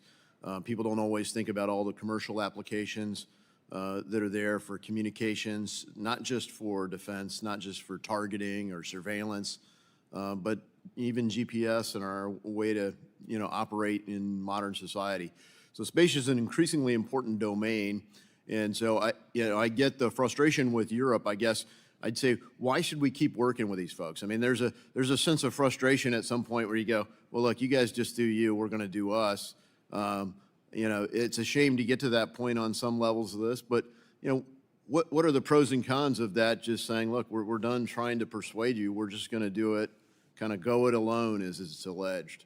People don't always think about all the commercial applications that are there for communications, not just for defense, not just for targeting or surveillance, but even GPS and our way to, operate in modern society. So space is an increasingly important domain. And so I get the frustration with Europe, I guess. I'd say, why should we keep working with these folks? I mean, there's a sense of frustration at some point where you go, well, look, you guys just do you, we're going to do us. It's a shame to get to that point on some levels of this, but what are the pros and cons of that? Just saying, look, we're done trying to persuade you, we're just going to do it, kind of go it alone, as it's alleged.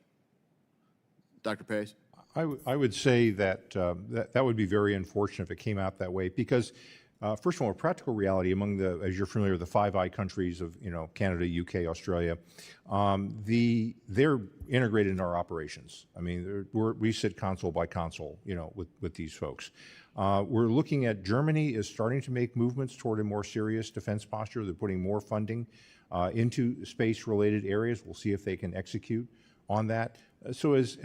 Dr. Pace? I would say that that would be very unfortunate if it came out that way, because first of all, a practical reality among the, as you're familiar with, the Five Eyes countries of Canada, UK, Australia, they're integrated in our operations. I mean, we sit console by console, with these folks. We're looking at Germany is starting to make movements toward a more serious defense posture. They're putting more funding into space-related areas. We'll see if they can execute on that. So as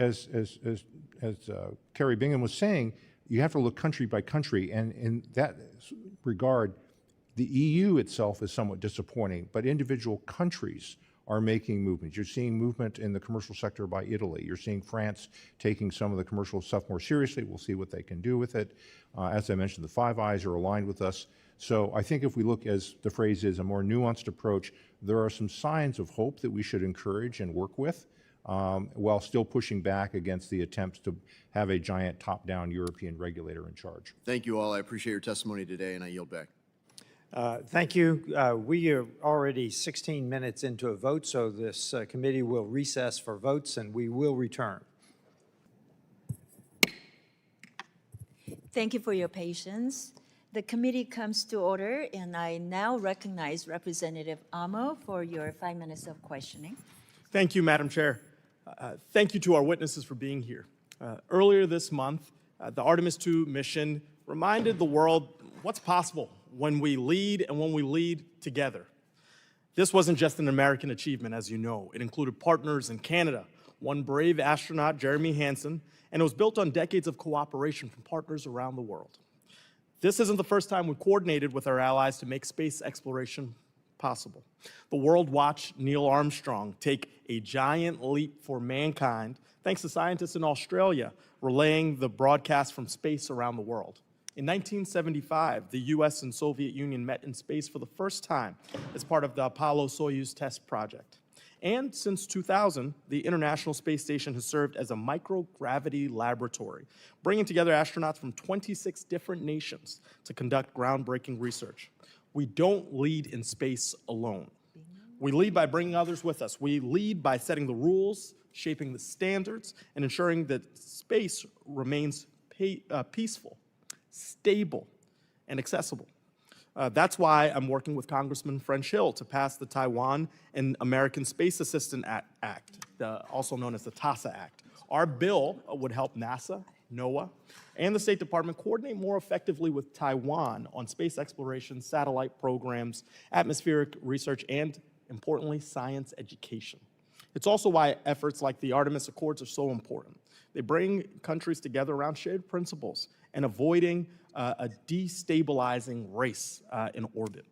Carrie Bingham was saying, you have to look country by country, and in that regard, the EU itself is somewhat disappointing, but individual countries are making movements. You're seeing movement in the commercial sector by Italy. You're seeing France taking some of the commercial stuff more seriously. We'll see what they can do with it. As I mentioned, the Five Eyes are aligned with us. So I think if we look, as the phrase is, a more nuanced approach, there are some signs of hope that we should encourage and work with, while still pushing back against the attempts to have a giant top-down European regulator in charge. Thank you all. I appreciate your testimony today, and I yield back. Thank you. We are already 16 minutes into a vote, so this committee will recess for votes, and we will return. Thank you for your patience. The committee comes to order, and I now recognize Representative Amo for your 5 minutes of questioning. Thank you, Madam Chair. Thank you to our witnesses for being here. Earlier this month, the Artemis II mission reminded the world what's possible when we lead and when we lead together. This wasn't just an American achievement, as you know. It included partners in Canada, one brave astronaut, Jeremy Hansen, and it was built on decades of cooperation from partners around the world. This isn't the first time we coordinated with our allies to make space exploration possible. The world watched Neil Armstrong take a giant leap for mankind, thanks to scientists in Australia relaying the broadcast from space around the world. In 1975, the US and Soviet Union met in space for the first time as part of the Apollo-Soyuz test project. And since 2000, the International Space Station has served as a microgravity laboratory, bringing together astronauts from 26 different nations to conduct groundbreaking research. We don't lead in space alone. We lead by bringing others with us. We lead by setting the rules, shaping the standards, and ensuring that space remains peaceful, stable, and accessible. That's why I'm working with Congressman French Hill to pass the Taiwan and American Space Assistance Act, also known as the TASA Act. Our bill would help NASA NOAA, and the State Department coordinate more effectively with Taiwan on space exploration, satellite programs, atmospheric research, and, importantly, science education. It's also why efforts like the Artemis Accords are so important. They bring countries together around shared principles and avoiding a destabilizing race in orbit.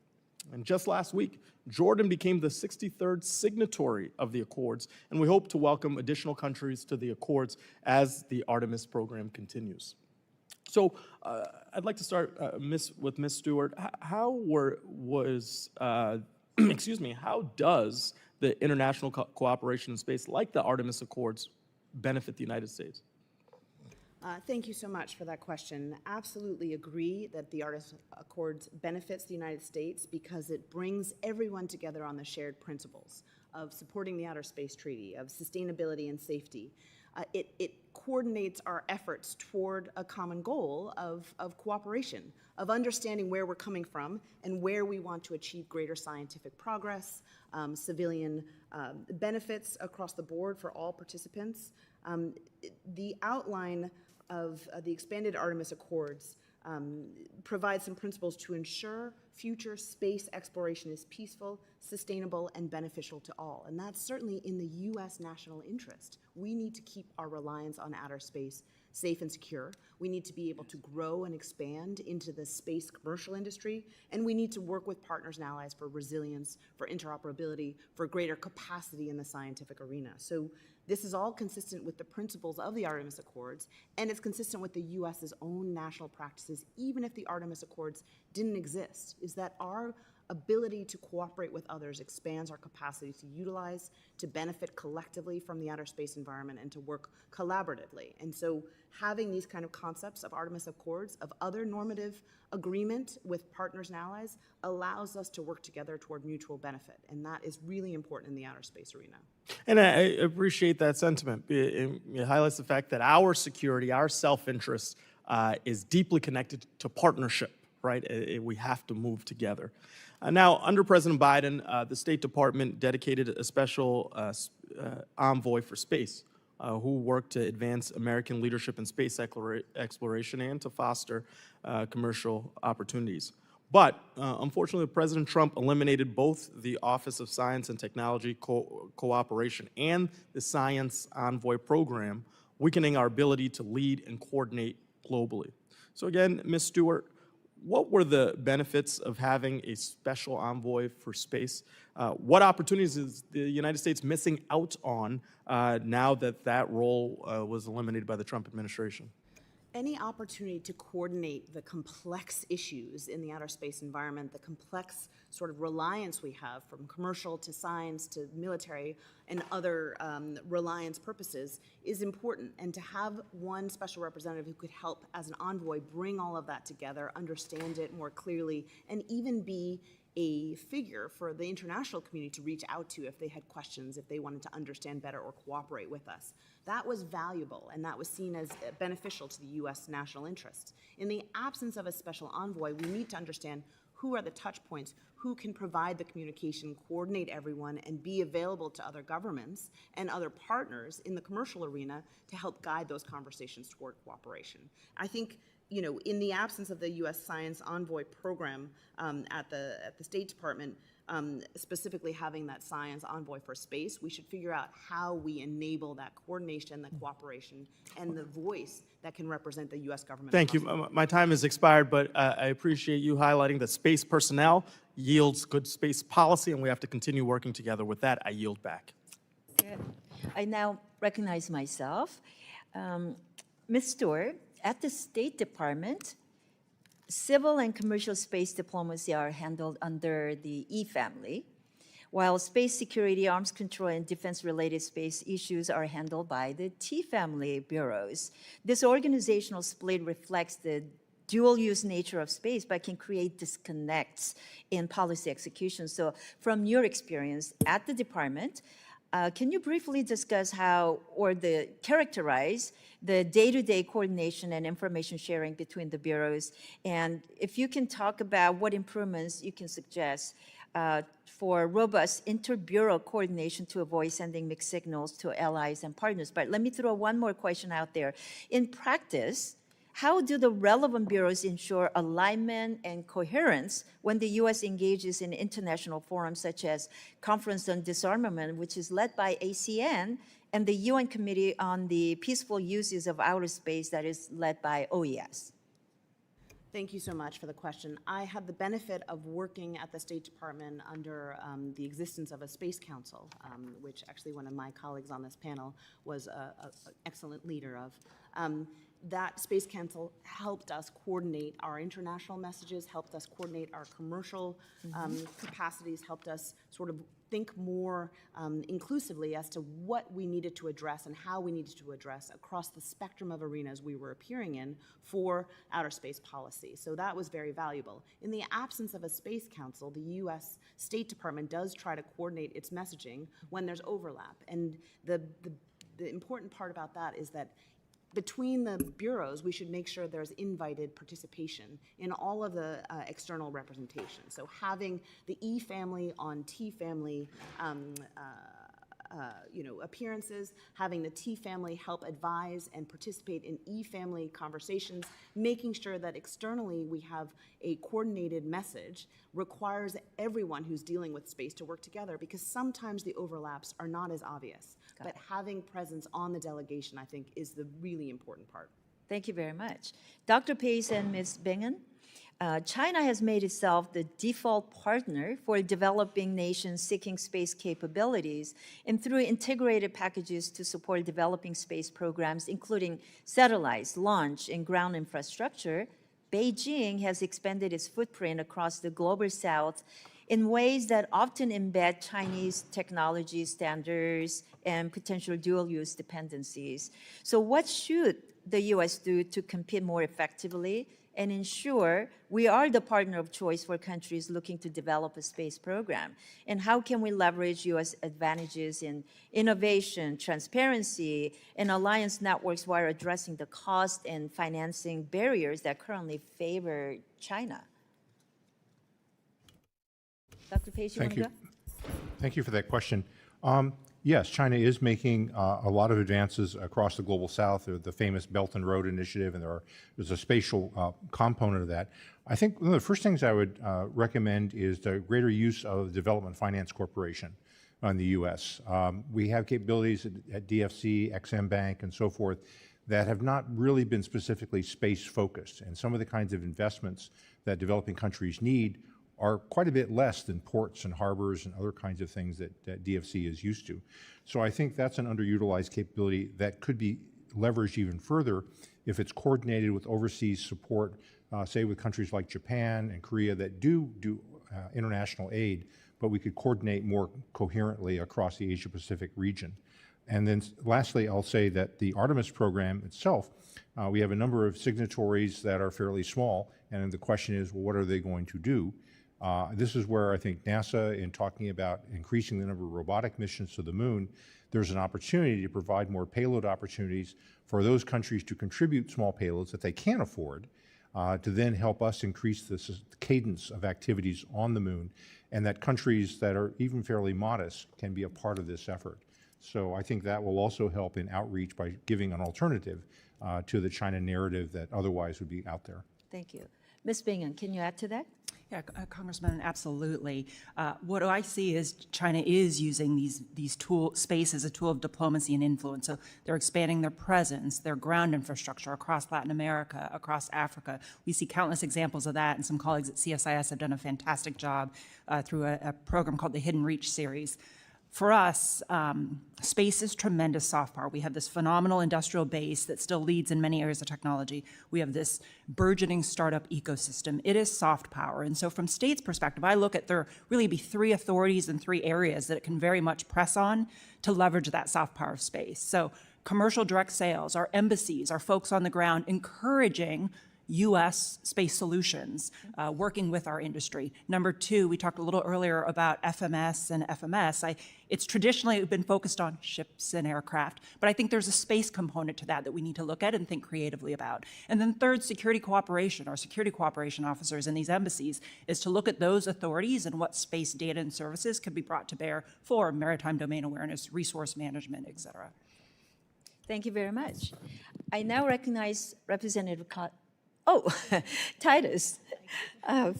And just last week, Jordan became the 63rd signatory of the Accords, and we hope to welcome additional countries to the Accords as the Artemis program continues. So I'd like to start with Ms. Stewart. How does the international cooperation in space, like the Artemis Accords, benefit the United States? Thank you so much for that question. Absolutely agree that the Artemis Accords benefits the United States because it brings everyone together on the shared principles of supporting the Outer Space Treaty, of sustainability and safety. It coordinates our efforts toward a common goal of cooperation, of understanding where we're coming from and where we want to achieve greater scientific progress, civilian benefits across the board for all participants. The outline of the expanded Artemis Accords provides some principles to ensure future space exploration is peaceful, sustainable, and beneficial to all. And that's certainly in the U.S. national interest. We need to keep our reliance on outer space safe and secure. We need to be able to grow and expand into the space commercial industry, and we need to work with partners and allies for resilience, for interoperability, for greater capacity in the scientific arena. So this is all consistent with the principles of the Artemis Accords, and it's consistent with the U.S.'s own national practices, even if the Artemis Accords didn't exist, is that our ability to cooperate with others expands our capacity to utilize, to benefit collectively from the outer space environment, and to work collaboratively. And so having these kind of concepts of Artemis Accords, of other normative agreement with partners and allies, allows us to work together toward mutual benefit. And that is really important in the outer space arena. And I appreciate that sentiment. It highlights the fact that our security, our self-interest is deeply connected to partnership, right? We have to move together. Now, under President Biden, the State Department dedicated a special envoy for space who worked to advance American leadership in space exploration and to foster commercial opportunities. But unfortunately, President Trump eliminated both the Office of Science and Technology Cooperation and the Science Envoy program, weakening our ability to lead and coordinate globally. So again, Ms. Stewart, what were the benefits of having a special envoy for space? What opportunities is the United States missing out on now that that role was eliminated by the Trump administration? Any opportunity to coordinate the complex issues in the outer space environment, the complex sort of reliance we have from commercial to science to military and other reliance purposes is important. And to have one special representative who could help as an envoy bring all of that together, understand it more clearly, and even be a figure for the international community to reach out to if they had questions, if they wanted to understand better or cooperate with us. That was valuable, and that was seen as beneficial to the U.S. national interests. In the absence of a special envoy, we need to understand who are the touch points, who can provide the communication, coordinate everyone, and be available to other governments and other partners in the commercial arena to help guide those conversations toward cooperation. I think, you know, in the absence of the U.S. Science Envoy program at the State Department, specifically having that science envoy for space, we should figure out how we enable that coordination, the cooperation, and the voice that can represent the U.S. government. Thank you. My time has expired, but I appreciate you highlighting that space personnel yields good space policy, and we have to continue working together with that. I yield back. Good. I now recognize myself. Ms. Stewart, at the State Department, civil and commercial space diplomacy are handled under the E family, while space security, arms control, and defense-related space issues are handled by the T family bureaus. This organizational split reflects the dual-use nature of space, but can create disconnects in policy execution. So from your experience at the department, can you briefly discuss how, or characterize the day-to-day coordination and information sharing between the bureaus? And if you can talk about what improvements you can suggest for robust inter-bureau coordination to avoid sending mixed signals to allies and partners. But let me throw one more question out there. In practice, how do the relevant bureaus ensure alignment and coherence when the U.S. engages in international forums such as Conference on Disarmament, which is led by ASEAN, and the UN Committee on the Peaceful Uses of Outer Space that is led by OES? Thank you so much for the question. I had the benefit of working at the State Department under the existence of a Space Council, which actually one of my colleagues on this panel was an excellent leader of. That Space Council helped us coordinate our international messages, helped us coordinate our commercial capacities, helped us sort of think more inclusively as to what we needed to address and how we needed to address across the spectrum of arenas we were appearing in for outer space policy. So that was very valuable. In the absence of a Space Council, the U.S. State Department does try to coordinate its messaging when there's overlap. And the important part about that is that between the bureaus, we should make sure there's invited participation in all of the external representation. So having the E family on T family appearances, having the T family help advise and participate in E family conversations, making sure that externally we have a coordinated message requires everyone who's dealing with space to work together, because sometimes the overlaps are not as obvious. But having presence on the delegation, I think, is the really important part. Thank you very much. Dr. Pace and Ms. Bingham, China has made itself the default partner for developing nations seeking space capabilities, and through integrated packages to support developing space programs, including satellites, launch, and ground infrastructure, Beijing has expanded its footprint across the global south in ways that often embed Chinese technology standards and potential dual-use dependencies. So what should the U.S. do to compete more effectively and ensure we are the partner of choice for countries looking to develop a space program? And how can we leverage U.S. advantages in innovation, transparency, and alliance networks while addressing the cost and financing barriers that currently favor China? Dr. Pace, you want to go? Thank you for that question. Yes, China is making a lot of advances across the global south. The famous Belt and Road Initiative, and there's a spatial component of that. I think one of the first things I would recommend is the greater use of Development Finance Corporation in the U.S. We have capabilities at DFC, XM Bank, and so forth that have not really been specifically space-focused. And some of the kinds of investments that developing countries need are quite a bit less than ports and harbors and other kinds of things that DFC is used to. So I think that's an underutilized capability that could be leveraged even further if it's coordinated with overseas support, say with countries like Japan and Korea that do international aid, but we could coordinate more coherently across the Asia-Pacific region. And then lastly, I'll say that the Artemis program itself, we have a number of signatories that are fairly small, and the question is, well, what are they going to do? This is where I think NASA, in talking about increasing the number of robotic missions to the moon, there's an opportunity to provide more payload opportunities for those countries to contribute small payloads that they can't afford, to then help us increase the cadence of activities on the moon, and that countries that are even fairly modest can be a part of this effort. So I think that will also help in outreach by giving an alternative to the China narrative that otherwise would be out there. Thank you. Ms. Bingham, can you add to that? Yeah, Congressman, absolutely. What I see is China is using these space as a tool of diplomacy and influence. So they're expanding their presence, their ground infrastructure across Latin America, across Africa. We see countless examples of that, and some colleagues at CSIS have done a fantastic job through a program called the Hidden Reach series. For us, space is tremendous soft power. We have this phenomenal industrial base that still leads in many areas of technology. We have this burgeoning startup ecosystem. It is soft power. And so from state's perspective, I look at there really be 3 authorities and 3 areas that it can very much press on to leverage that soft power space. So commercial direct sales, our embassies, our folks on the ground, encouraging U.S. space solutions, working with our industry. Number two, we talked a little earlier about FMS and FMS. It's traditionally been focused on ships and aircraft, but I think there's a space component to that we need to look at and think creatively about. And then third, security cooperation. Our security cooperation officers in these embassies is to look at those authorities and what space data and services can be brought to bear for maritime domain awareness, resource management, et cetera. Thank you very much. I now recognize Representative Titus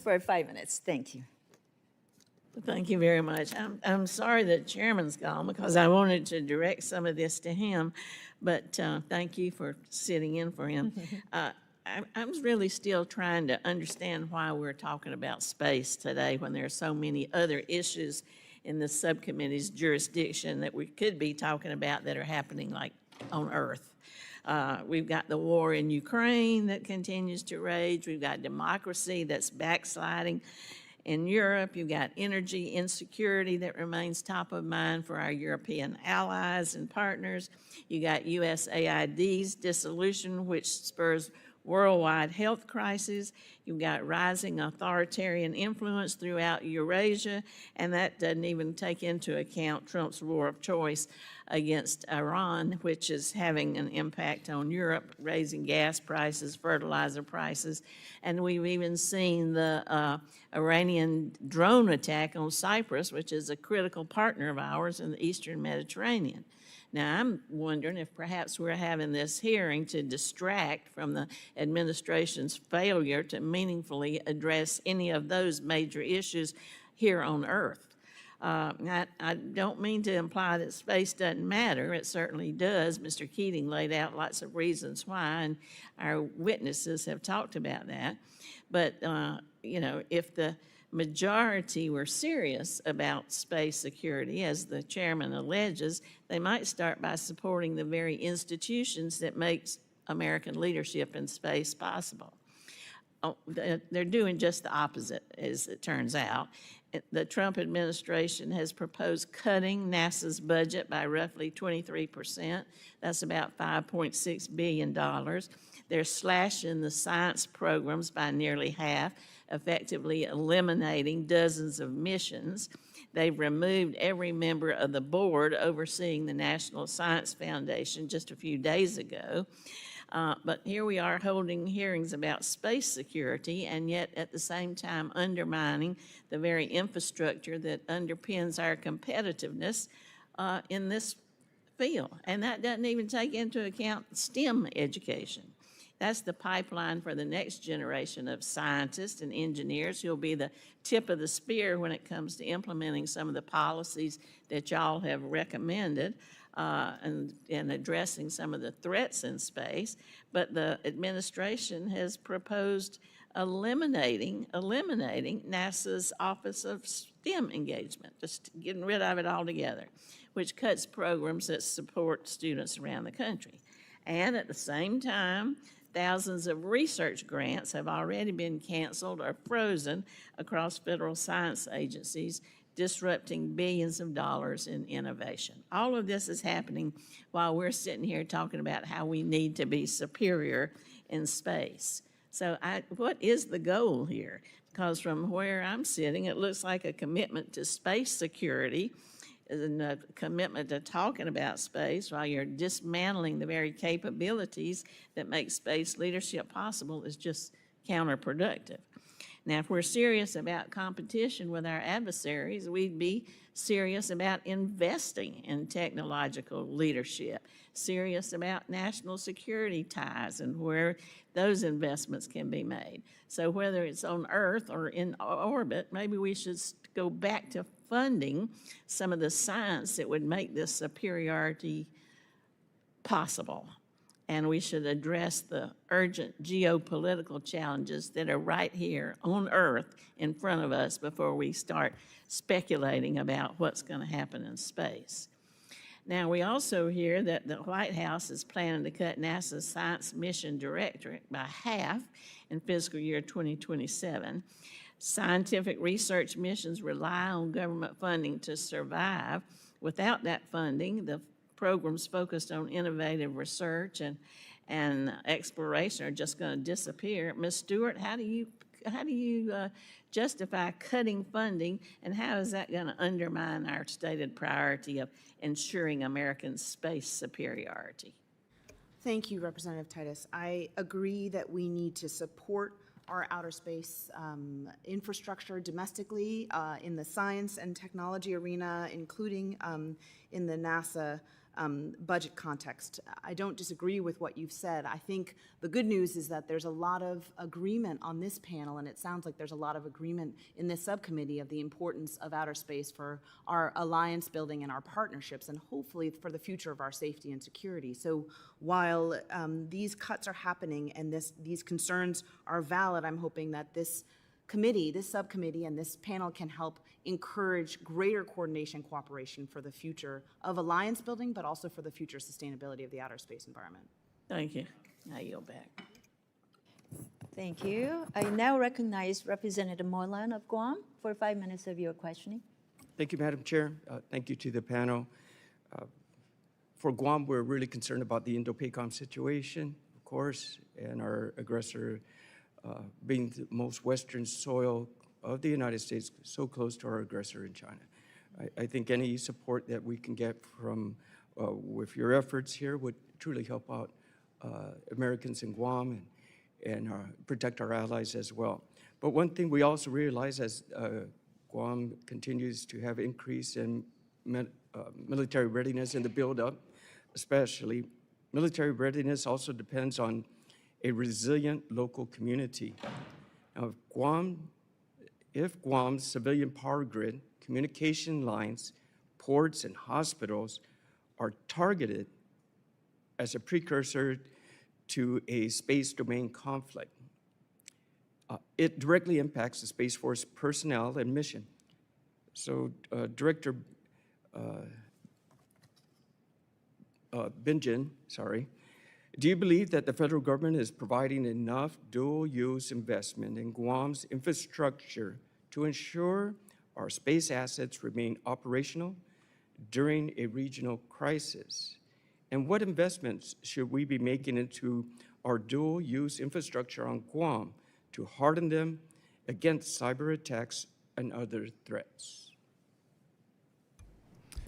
for 5 minutes. Thank you. Thank you very much. I'm sorry that Chairman's gone because I wanted to direct some of this to him, but thank you for sitting in for him. I'm really still trying to understand why we're talking about space today when there are so many other issues in the subcommittee's jurisdiction that we could be talking about that are happening like on Earth. We've got the war in Ukraine that continues to rage. We've got democracy that's backsliding in Europe. You've got energy insecurity that remains top of mind for our European allies and partners. You got USAID's dissolution, which spurs worldwide health crises. You've got rising authoritarian influence throughout Eurasia, and that doesn't even take into account Trump's war of choice against Iran, which is having an impact on Europe, raising gas prices, fertilizer prices, and we've even seen the Iranian drone attack on Cyprus, which is a critical partner of ours in the Eastern Mediterranean. Now, I'm wondering if perhaps we're having this hearing to distract from the administration's failure to meaningfully address any of those major issues here on Earth. I don't mean to imply that space doesn't matter. It certainly does. Mr. Keating laid out lots of reasons why, and our witnesses have talked about that. But, you know, if the majority were serious about space security, as the chairman alleges, they might start by supporting the very institutions that makes American leadership in space possible. Oh, they're doing just the opposite, as it turns out. The Trump administration has proposed cutting NASA's budget by roughly 23%. That's about $5.6 billion. They're slashing the science programs by nearly half, effectively eliminating dozens of missions. They've removed every member of the board overseeing the National Science Foundation just a few days ago. But here we are holding hearings about space security and yet at the same time undermining the very infrastructure that underpins our competitiveness in this field. And that doesn't even take into account STEM education. That's the pipeline for the next generation of scientists and engineers who will be the tip of the spear when it comes to implementing some of the policies that y'all have recommended and addressing some of the threats in space. But the administration has proposed eliminating NASA's Office of STEM Engagement, just getting rid of it altogether, which cuts programs that support students around the country. And at the same time, thousands of research grants have already been canceled or frozen across federal science agencies, disrupting billions of dollars in innovation. All of this is happening while we're sitting here talking about how we need to be superior in space. So what is the goal here? Because from where I'm sitting, it looks like a commitment to space security and a commitment to talking about space while you're dismantling the very capabilities that make space leadership possible is just counterproductive. Now, if we're serious about competition with our adversaries, we'd be serious about investing in technological leadership, serious about national security ties and where those investments can be made. So whether it's on Earth or in orbit, maybe we should go back to funding some of the science that would make this superiority possible. And we should address the urgent geopolitical challenges that are right here on Earth in front of us before we start speculating about what's going to happen in space. Now, we also hear that the White House is planning to cut NASA's Science Mission Directorate by half in fiscal year 2027. Scientific research missions rely on government funding to survive. Without that funding, the programs focused on innovative research and exploration are just going to disappear. Ms. Stewart, how do you justify cutting funding, and how is that going to undermine our stated priority of ensuring American space superiority? Thank you, Representative Titus. I agree that we need to support our outer space infrastructure domestically in the science and technology arena, including in the NASA budget context. I don't disagree with what you've said. I think the good news is that there's a lot of agreement on this panel, and it sounds like there's a lot of agreement in this subcommittee of the importance of outer space for our alliance building and our partnerships, and hopefully for the future of our safety and security. So while these cuts are happening and these concerns are valid, I'm hoping that this committee, this subcommittee, and this panel can help encourage greater coordination and cooperation for the future of alliance building, but also for the future sustainability of the outer space environment. Thank you. I yield back. Thank you. I now recognize Representative Moylan of Guam for 5 minutes of your questioning. Thank you, Madam Chair. Thank you to the panel. For Guam, we're really concerned about the Indo-PACOM situation, of course, and our aggressor being the most western soil of the United States, so close to our aggressor in China. I think any support that we can get from, with your efforts here would truly help out Americans in Guam and protect our allies as well. But one thing we also realize as Guam continues to have increase in military readiness in the buildup, especially, military readiness also depends on a resilient local community. Now, if Guam's civilian power grid, communication lines, ports, and hospitals are targeted as a precursor to a space domain conflict, it directly impacts the Space Force personnel and mission. So, Director Bingen, do you believe that the federal government is providing enough dual-use investment in Guam's infrastructure to ensure our space assets remain operational during a regional crisis? And what investments should we be making into our dual-use infrastructure on Guam to harden them against cyber attacks and other threats?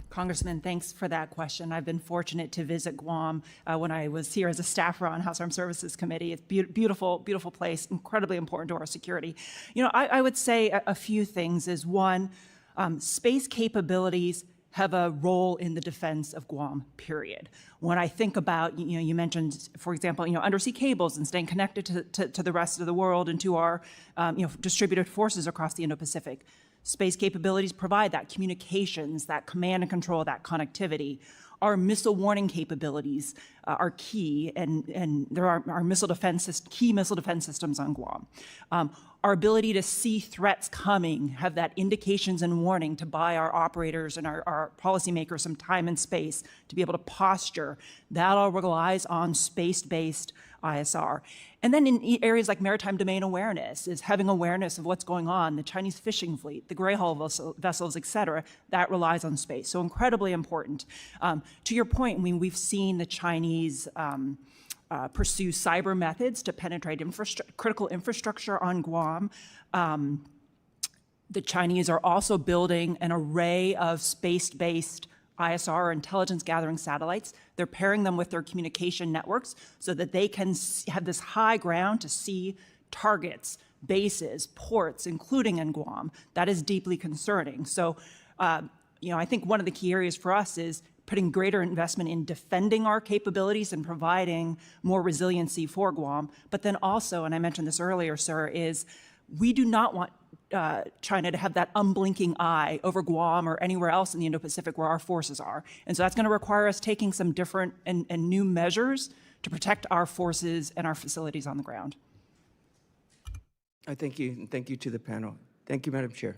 Congressman, thanks for that question. I've been fortunate to visit Guam when I was here as a staffer on House Armed Services Committee. It's beautiful, beautiful place, incredibly important to our security. You know, I would say a few things is one, space capabilities have a role in the defense of Guam, period. When I think about, you mentioned, for example, undersea cables and staying connected to the rest of the world and to our, distributed forces across the Indo-Pacific. Space capabilities provide that communications, that command and control, that connectivity. Our missile warning capabilities are key, and there are our key missile defense systems on Guam. Our ability to see threats coming, have that indications and warning to buy our operators and our policymakers some time and space to be able to posture, that all relies on space-based ISR. And then in areas like maritime domain awareness, is having awareness of what's going on, the Chinese fishing fleet, the gray hull vessels, et cetera, that relies on space. So incredibly important. To your point, I mean, we've seen the Chinese pursue cyber methods to penetrate critical infrastructure on Guam. The Chinese are also building an array of space-based ISR, intelligence gathering satellites. They're pairing them with their communication networks so that they can have this high ground to see targets, bases, ports, including in Guam. That is deeply concerning. So, I think one of the key areas for us is putting greater investment in defending our capabilities and providing more resiliency for Guam. But then also, and I mentioned this earlier, sir, is we do not want China to have that unblinking eye over Guam or anywhere else in the Indo-Pacific where our forces are. And so that's going to require us taking some different and new measures to protect our forces and our facilities on the ground. I thank you, and thank you to the panel. Thank you, Madam Chair.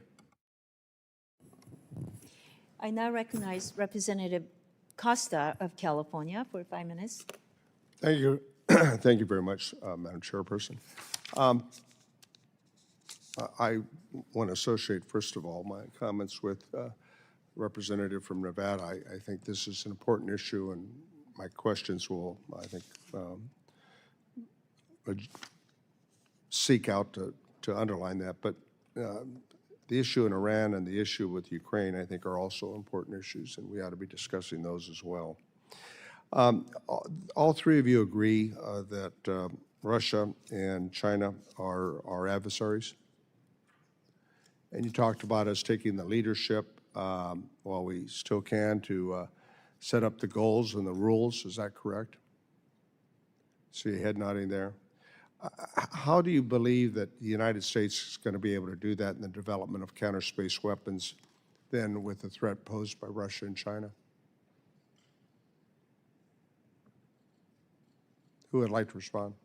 I now recognize Representative Costa of California for 5 minutes. Thank you. Thank you very much, Madam Chairperson. I want to associate, first of all, my comments with Representative from Nevada. I think this is an important issue, and my questions will, I think, seek out to underline that. But the issue in Iran and the issue with Ukraine, I think, are also important issues, and we ought to be discussing those as well. All three of you agree that Russia and China are adversaries. And you talked about us taking the leadership while we still can to set up the goals and the rules. Is that correct? See your head nodding there. How do you believe that the United States is going to be able to do that in the development of counter-space weapons then with the threat posed by Russia and China? Who would like to respond?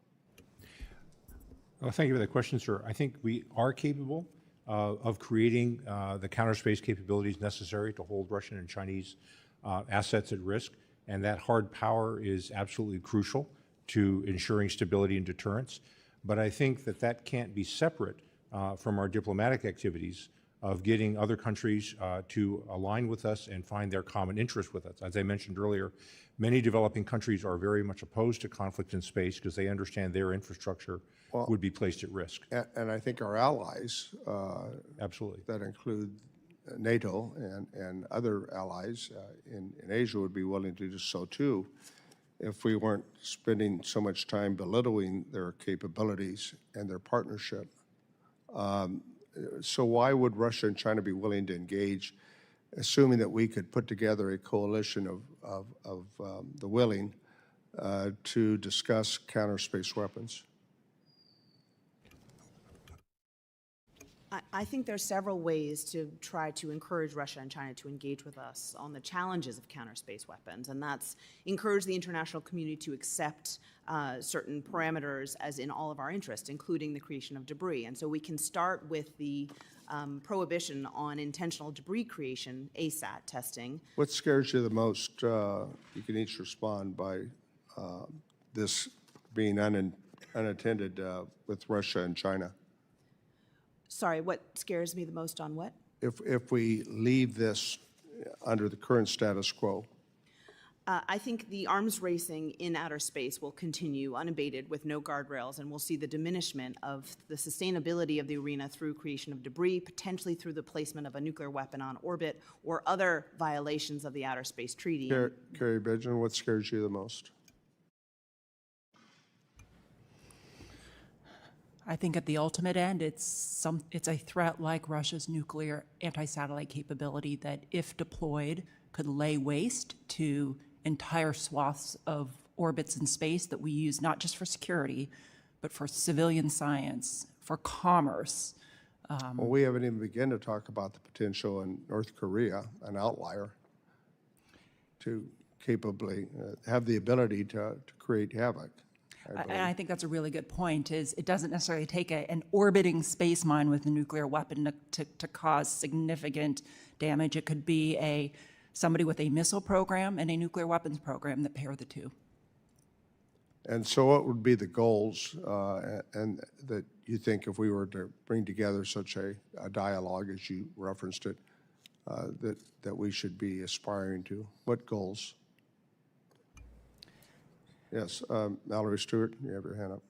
Well, thank you for that question, sir. I think we are capable of creating the counter-space capabilities necessary to hold Russian and Chinese assets at risk, and that hard power is absolutely crucial to ensuring stability and deterrence. But I think that that can't be separate from our diplomatic activities of getting other countries to align with us and find their common interests with us. As I mentioned earlier, many developing countries are very much opposed to conflict in space because they understand their infrastructure would be placed at risk. And I think our allies, Absolutely. that include NATO and other allies in Asia, would be willing to do so too, if we weren't spending so much time belittling their capabilities and their partnership. So why would Russia and China be willing to engage, assuming that we could put together a coalition of the willing to discuss counter-space weapons? I think there are several ways to try to encourage Russia and China to engage with us on the challenges of counter-space weapons, and that's encourage the international community to accept certain parameters as in all of our interest, including the creation of debris. And so we can start with the prohibition on intentional debris creation, ASAT testing. What scares you the most? You can each respond by this being unattended with Russia and China. Sorry, what scares me the most on what? If we leave this under the current status quo. I think the arms racing in outer space will continue unabated with no guardrails, and we'll see the diminishment of the sustainability of the arena through creation of debris, potentially through the placement of a nuclear weapon on orbit or other violations of the Outer Space Treaty. Carrie Benjamin, what scares you the most? I think at the ultimate end, it's a threat like Russia's nuclear anti-satellite capability that, if deployed, could lay waste to entire swaths of orbits in space that we use not just for security, but for civilian science, for commerce. Well, we haven't even begun to talk about the potential in North Korea, an outlier, to capably have the ability to create havoc. And I think that's a really good point, is it doesn't necessarily take an orbiting space mine with a nuclear weapon to cause significant damage. It could be somebody with a missile program and a nuclear weapons program that pair the two. And so what would be the goals and that you think, if we were to bring together such a dialogue, as you referenced it, that we should be aspiring to? What goals? Yes, Mallory Stewart, you have your hand up.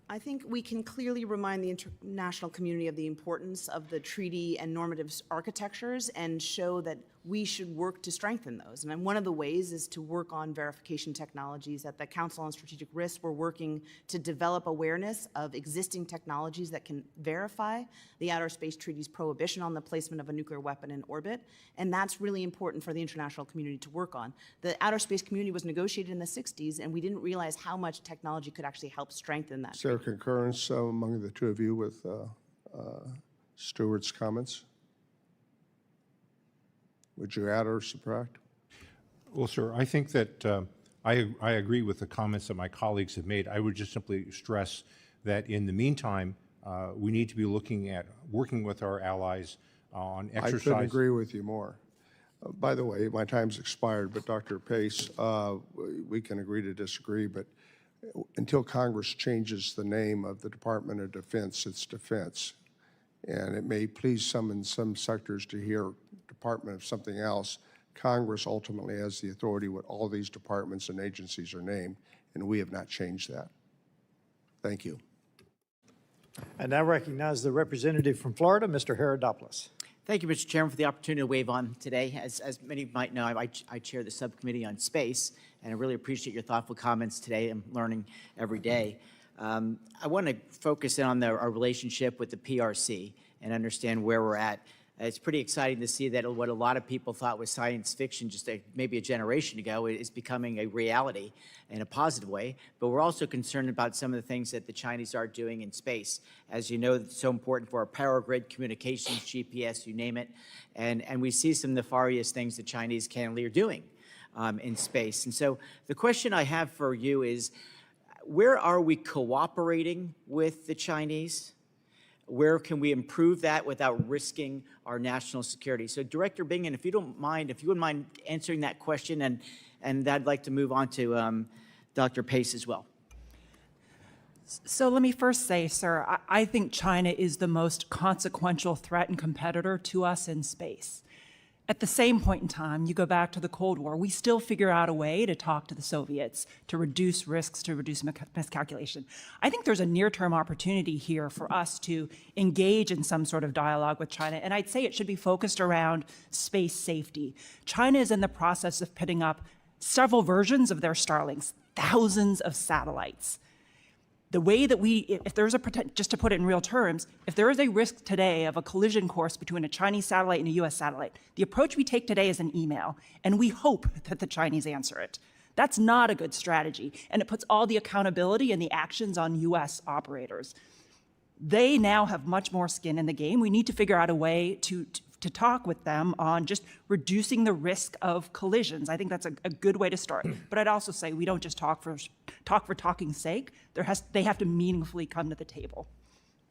I think we can clearly remind the international community of the importance of the treaty and normative architectures and show that we should work to strengthen those. And one of the ways is to work on verification technologies. At the Council on Strategic Risk, we're working to develop awareness of existing technologies that can verify the Outer Space Treaty's prohibition on the placement of a nuclear weapon in orbit. And that's really important for the international community to work on. The outer space community was negotiated in the 60s, and we didn't realize how much technology could actually help strengthen that. Is there concurrence among the two of you with Stewart's comments? Would you add or subtract? Well, sir, I think that I agree with the comments that my colleagues have made. I would just simply stress that in the meantime, we need to be looking at working with our allies on exercise. I couldn't agree with you more. By the way, my time's expired, but Dr. Pace, we can agree to disagree, but until Congress changes the name of the Department of Defense, it's defense. And it may please some in some sectors to hear Department of something else. Congress ultimately has the authority what all these departments and agencies are named, and we have not changed that. Thank you. I now recognize the representative from Florida, Mr. Herodopoulos. Thank you, Mr. Chairman, for the opportunity to wave on today. As many might know, I chair the subcommittee on space, and I really appreciate your thoughtful comments today. I'm learning every day. I want to focus in on our relationship with the PRC and understand where we're at. It's pretty exciting to see that what a lot of people thought was science fiction just maybe a generation ago is becoming a reality in a positive way. But we're also concerned about some of the things that the Chinese are doing in space. As you know, it's so important for our power grid, communications, GPS, you name it. And we see some nefarious things the Chinese candidly are doing in space. And so the question I have for you is, where are we cooperating with the Chinese? Where can we improve that without risking our national security? So Director Bingen, if you wouldn't mind answering that question, and I'd like to move on to Dr. Pace as well. So let me first say, sir, I think China is the most consequential threat and competitor to us in space. At the same point in time, you go back to the Cold War, we still figure out a way to talk to the Soviets, to reduce risks, to reduce miscalculation. I think there's a near-term opportunity here for us to engage in some sort of dialogue with China, and I'd say it should be focused around space safety. China is in the process of putting up several versions of their Starlinks, thousands of satellites. The way that if there's just to put it in real terms, if there is a risk today of a collision course between a Chinese satellite and a US satellite, the approach we take today is an email, and we hope that the Chinese answer it. That's not a good strategy, and it puts all the accountability and the actions on US operators. They now have much more skin in the game. We need to figure out a way to talk with them on just reducing the risk of collisions. I think that's a good way to start. But I'd also say we don't just talk for talking's sake. They have to meaningfully come to the table.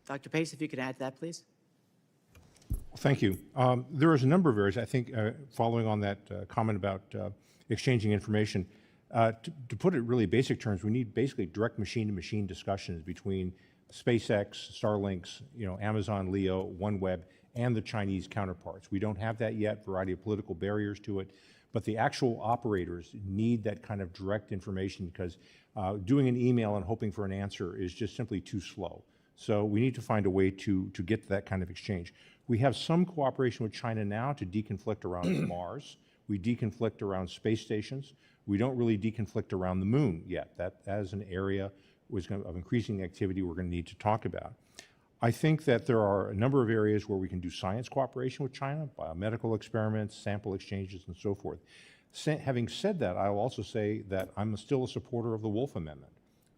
Dr. Pace, if you could add to that, please. Thank you. There is a number of areas, I think, following on that comment about exchanging information. To put it in really basic terms, we need basically direct machine-to-machine discussions between SpaceX, Starlinks, Amazon Leo, OneWeb, and the Chinese counterparts. We don't have that yet, variety of political barriers to it, but the actual operators need that kind of direct information because doing an email and hoping for an answer is just simply too slow. So we need to find a way to get to that kind of exchange. We have some cooperation with China now to deconflict around Mars. We deconflict around space stations. We don't really deconflict around the moon yet. That is an area of increasing activity we're going to need to talk about. I think that there are a number of areas where we can do science cooperation with China, biomedical experiments, sample exchanges, and so forth. Having said that, I'll also say that I'm still a supporter of the Wolf Amendment.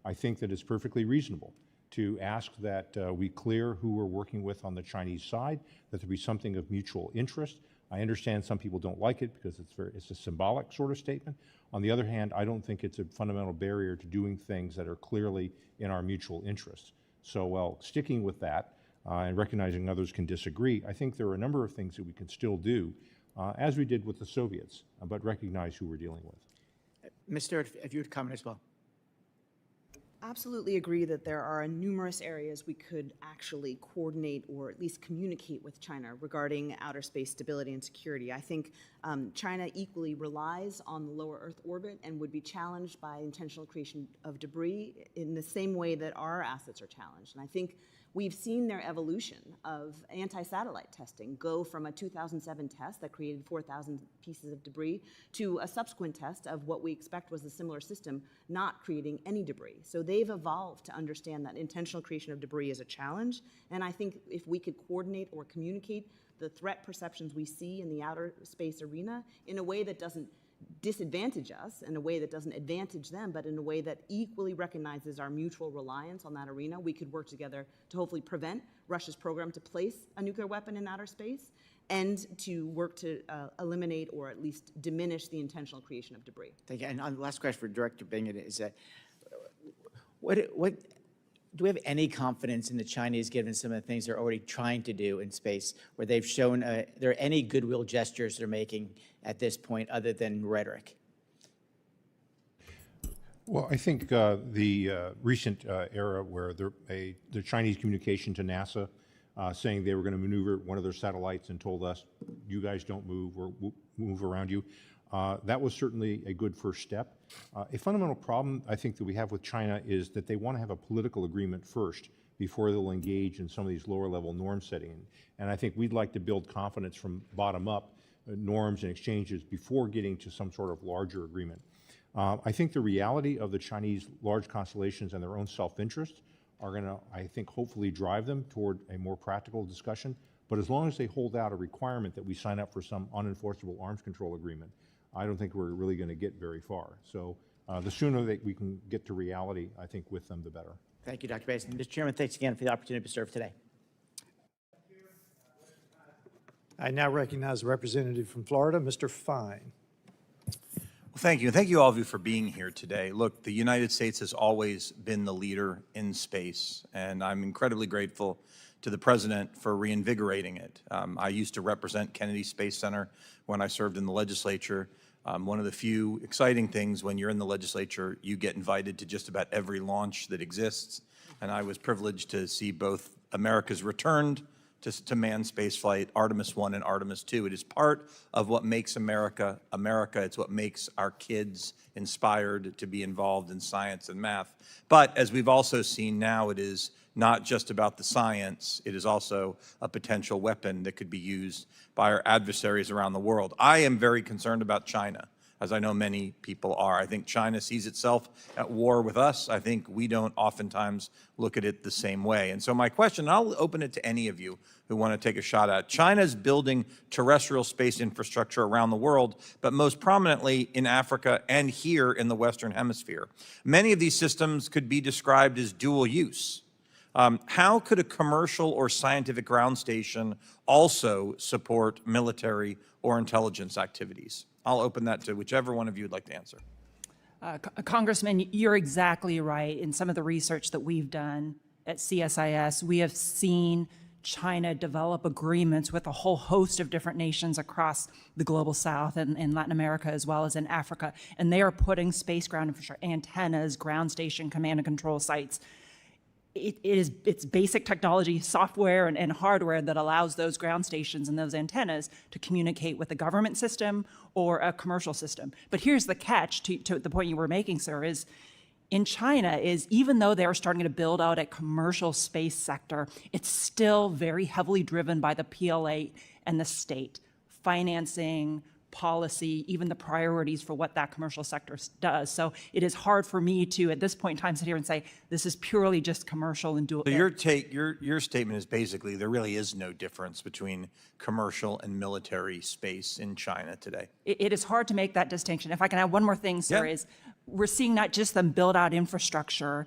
I think that it's perfectly reasonable to ask that we clear who we're working with on the Chinese side, that there be something of mutual interest. I understand some people don't like it because it's a symbolic sort of statement. On the other hand, I don't think it's a fundamental barrier to doing things that are clearly in our mutual interest. So while sticking with that and recognizing others can disagree, I think there are a number of things that we can still do, as we did with the Soviets, but recognize who we're dealing with. Ms. Stewart, if you would comment as well. Absolutely agree that there are numerous areas we could actually coordinate or at least communicate with China regarding outer space stability and security. I think China equally relies on the lower Earth orbit and would be challenged by intentional creation of debris in the same way that our assets are challenged. And I think we've seen their evolution of anti-satellite testing go from a 2007 test that created 4,000 pieces of debris to a subsequent test of what we expect was a similar system not creating any debris. So they've evolved to understand that intentional creation of debris is a challenge. And I think if we could coordinate or communicate the threat perceptions we see in the outer space arena in a way that doesn't disadvantage us, in a way that doesn't advantage them, but in a way that equally recognizes our mutual reliance on that arena, we could work together to hopefully prevent Russia's program to place a nuclear weapon in outer space and to work to eliminate or at least diminish the intentional creation of debris. Thank you. And the last question for Director Bingen is that do we have any confidence in the Chinese, given some of the things they're already trying to do in space, where they've shown there are any goodwill gestures they're making at this point other than rhetoric? Well, I think the recent era where the Chinese communication to NASA saying they were going to maneuver one of their satellites and told us, you guys don't move or move around you. That was certainly a good first step. A fundamental problem I think that we have with China is that they want to have a political agreement first before they'll engage in some of these lower level norm setting. And I think we'd like to build confidence from bottom up, norms and exchanges before getting to some sort of larger agreement. I think the reality of the Chinese large constellations and their own self-interest are going to, I think, hopefully drive them toward a more practical discussion. But as long as they hold out a requirement that we sign up for some unenforceable arms control agreement, I don't think we're really going to get very far. So the sooner that we can get to reality, I think, with them, the better. Thank you, Dr. Basin. Mr. Chairman, thanks again for the opportunity to serve today. I now recognize the representative from Florida, Mr. Fine. Well, thank you. And thank you all of you for being here today. Look, the United States has always been the leader in space, and I'm incredibly grateful to the President for reinvigorating it. I used to represent Kennedy Space Center when I served in the legislature. One of the few exciting things when you're in the legislature, you get invited to just about every launch that exists. And I was privileged to see both America's returned to manned spaceflight, Artemis 1 and Artemis 2. It is part of what makes America, America. It's what makes our kids inspired to be involved in science and math. But as we've also seen now, it is not just about the science. It is also a potential weapon that could be used by our adversaries around the world. I am very concerned about China, as I know many people are. I think China sees itself at war with us. I think we don't oftentimes look at it the same way. And so my question, and I'll open it to any of you who want to take a shot at, China's building terrestrial space infrastructure around the world, but most prominently in Africa and here in the Western Hemisphere. Many of these systems could be described as dual use. How could a commercial or scientific ground station also support military or intelligence activities? I'll open that to whichever one of you would like to answer. Congressman, you're exactly right. In some of the research that we've done at CSIS, we have seen China develop agreements with a whole host of different nations across the global south and in Latin America as well as in Africa. And they are putting space ground infrastructure, antennas, ground station, command and control sites. It's basic technology, software and hardware that allows those ground stations and those antennas to communicate with a government system or a commercial system. But here's the catch to the point you were making, sir, is in China is even though they're starting to build out a commercial space sector, it's still very heavily driven by the PLA and the state, financing, policy, even the priorities for what that commercial sector does. So it is hard for me to, at this point in time, sit here and say, this is purely just commercial and dual. So your statement is basically there really is no difference between commercial and military space in China today. It is hard to make that distinction. If I can add one more thing, sir, Yeah. is we're seeing not just them build out infrastructure,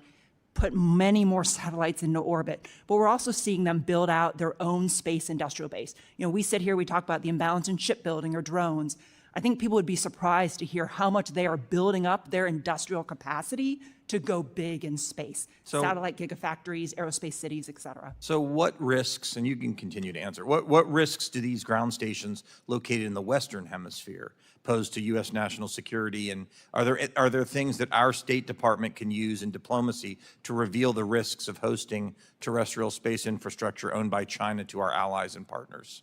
put many more satellites into orbit, but we're also seeing them build out their own space industrial base. You know, we sit here, we talk about the imbalance in shipbuilding or drones. I think people would be surprised to hear how much they are building up their industrial capacity to go big in space. So- Satellite gigafactories, aerospace cities, et cetera. So what risks, and you can continue to answer, what risks do these ground stations located in the Western Hemisphere pose to U.S. national security? And are there things that our State Department can use in diplomacy to reveal the risks of hosting terrestrial space infrastructure owned by China to our allies and partners?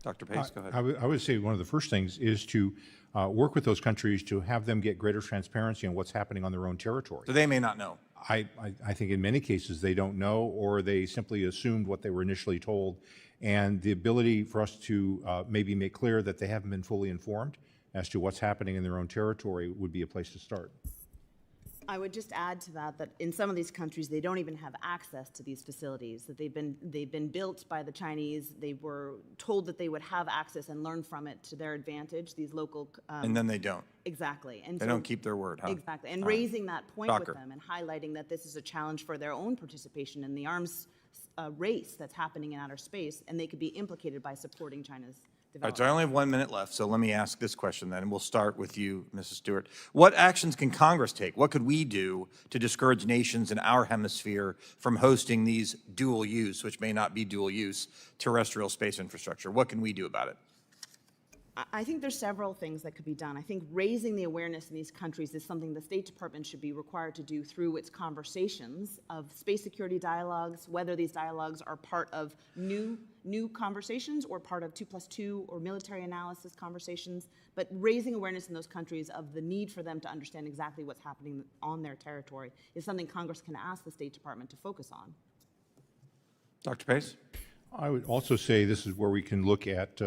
Dr. Pace, go ahead. I would say one of the first things is to work with those countries to have them get greater transparency on what's happening on their own territory. So they may not know. I think in many cases they don't know, or they simply assumed what they were initially told. And the ability for us to maybe make clear that they haven't been fully informed as to what's happening in their own territory would be a place to start. I would just add to that in some of these countries, they don't even have access to these facilities, that they've been built by the Chinese. They were told that they would have access and learn from it to their advantage, these local. And then they don't. Exactly. And They don't keep their word, huh? Exactly. And raising that point Doctor. with them and highlighting that this is a challenge for their own participation in the arms race that's happening in outer space, and they could be implicated by supporting China's All right, development. so I only have 1 minute left, so let me ask this question then, and we'll start with you, Mrs. Stewart. What actions can Congress take? What could we do to discourage nations in our hemisphere from hosting these dual use, which may not be dual use, terrestrial space infrastructure? What can we do about it? I think there's several things that could be done. I think raising the awareness in these countries is something the State Department should be required to do through its conversations of space security dialogues, whether these dialogues are part of new conversations or part of 2+2 or military analysis conversations, but raising awareness in those countries of the need for them to understand exactly what's happening on their territory is something Congress can ask the State Department to focus on. Dr. Pace? I would also say this is where we can look at,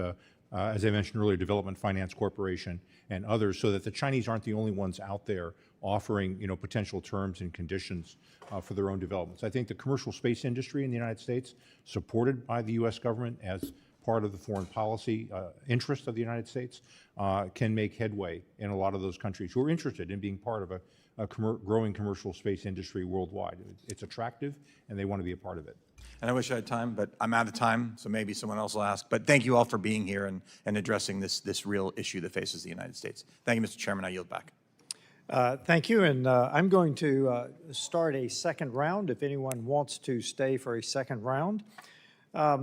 as I mentioned earlier, Development Finance Corporation and others, so that the Chinese aren't the only ones out there offering, potential terms and conditions for their own developments. I think the commercial space industry in the United States, supported by the U.S. government as part of the foreign policy interest of the United States, can make headway in a lot of those countries who are interested in being part of a growing commercial space industry worldwide. It's attractive, and they want to be a part of it. And I wish I had time, but I'm out of time, so maybe someone else will ask. But thank you all for being here and addressing this real issue that faces the United States. Thank you, Mr. Chairman. I yield back. Thank you, and I'm going to start a second round if anyone wants to stay for a second round. I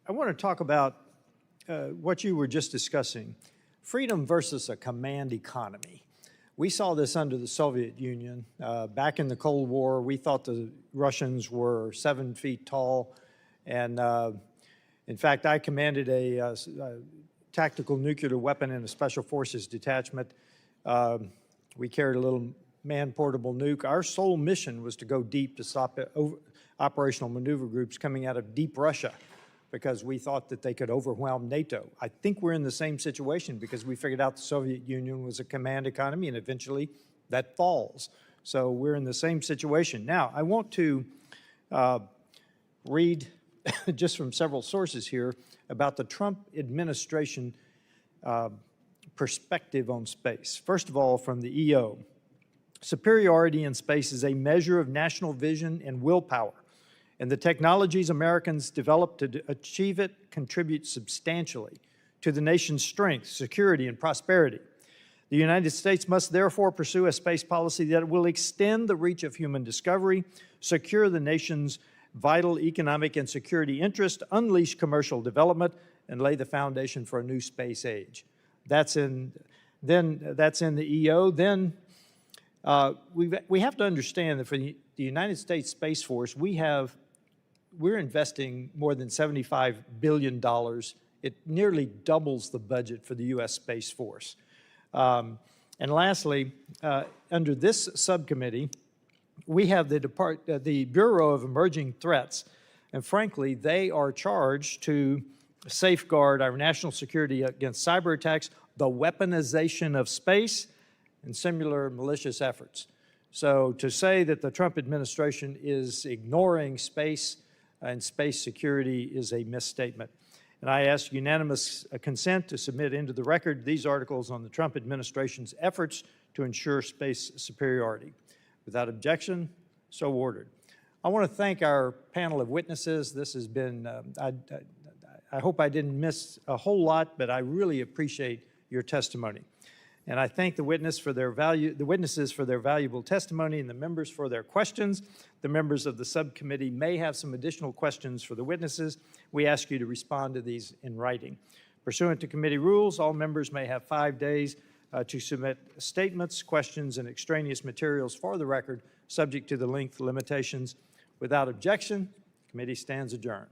want to talk about what you were just discussing, freedom versus a command economy. We saw this under the Soviet Union. Back in the Cold War, we thought the Russians were 7 feet tall, and in fact, I commanded a tactical nuclear weapon in a Special Forces detachment. We carried a little man-portable nuke. Our sole mission was to go deep to stop operational maneuver groups coming out of deep Russia, because we thought that they could overwhelm NATO. I think we're in the same situation because we figured out the Soviet Union was a command economy, and eventually that falls. So we're in the same situation. Now, I want to read just from several sources here about the Trump administration perspective on space. First of all, from the EO, superiority in space is a measure of national vision and willpower, and the technologies Americans develop to achieve it contribute substantially to the nation's strength, security, and prosperity. The United States must therefore pursue a space policy that will extend the reach of human discovery, secure the nation's vital economic and security interests, unleash commercial development, and lay the foundation for a new space age. That's in the EO. Then we have to understand that for the United States Space Force, we're investing more than $75 billion. It nearly doubles the budget for the U.S. Space Force. And lastly, under this subcommittee, we have the Bureau of Emerging Threats, and frankly, they are charged to safeguard our national security against cyber attacks, the weaponization of space, and similar malicious efforts. So to say that the Trump administration is ignoring space and space security is a misstatement. And I ask unanimous consent to submit into the record these articles on the Trump administration's efforts to ensure space superiority. Without objection, so ordered. I want to thank our panel of witnesses. This has been, I hope I didn't miss a whole lot, but I really appreciate your testimony. And I thank the witnesses for their valuable testimony and the members for their questions. The members of the subcommittee may have some additional questions for the witnesses. We ask you to respond to these in writing. Pursuant to committee rules, all members may have 5 days to submit statements, questions, and extraneous materials for the record, subject to the length limitations. Without objection, the committee stands adjourned.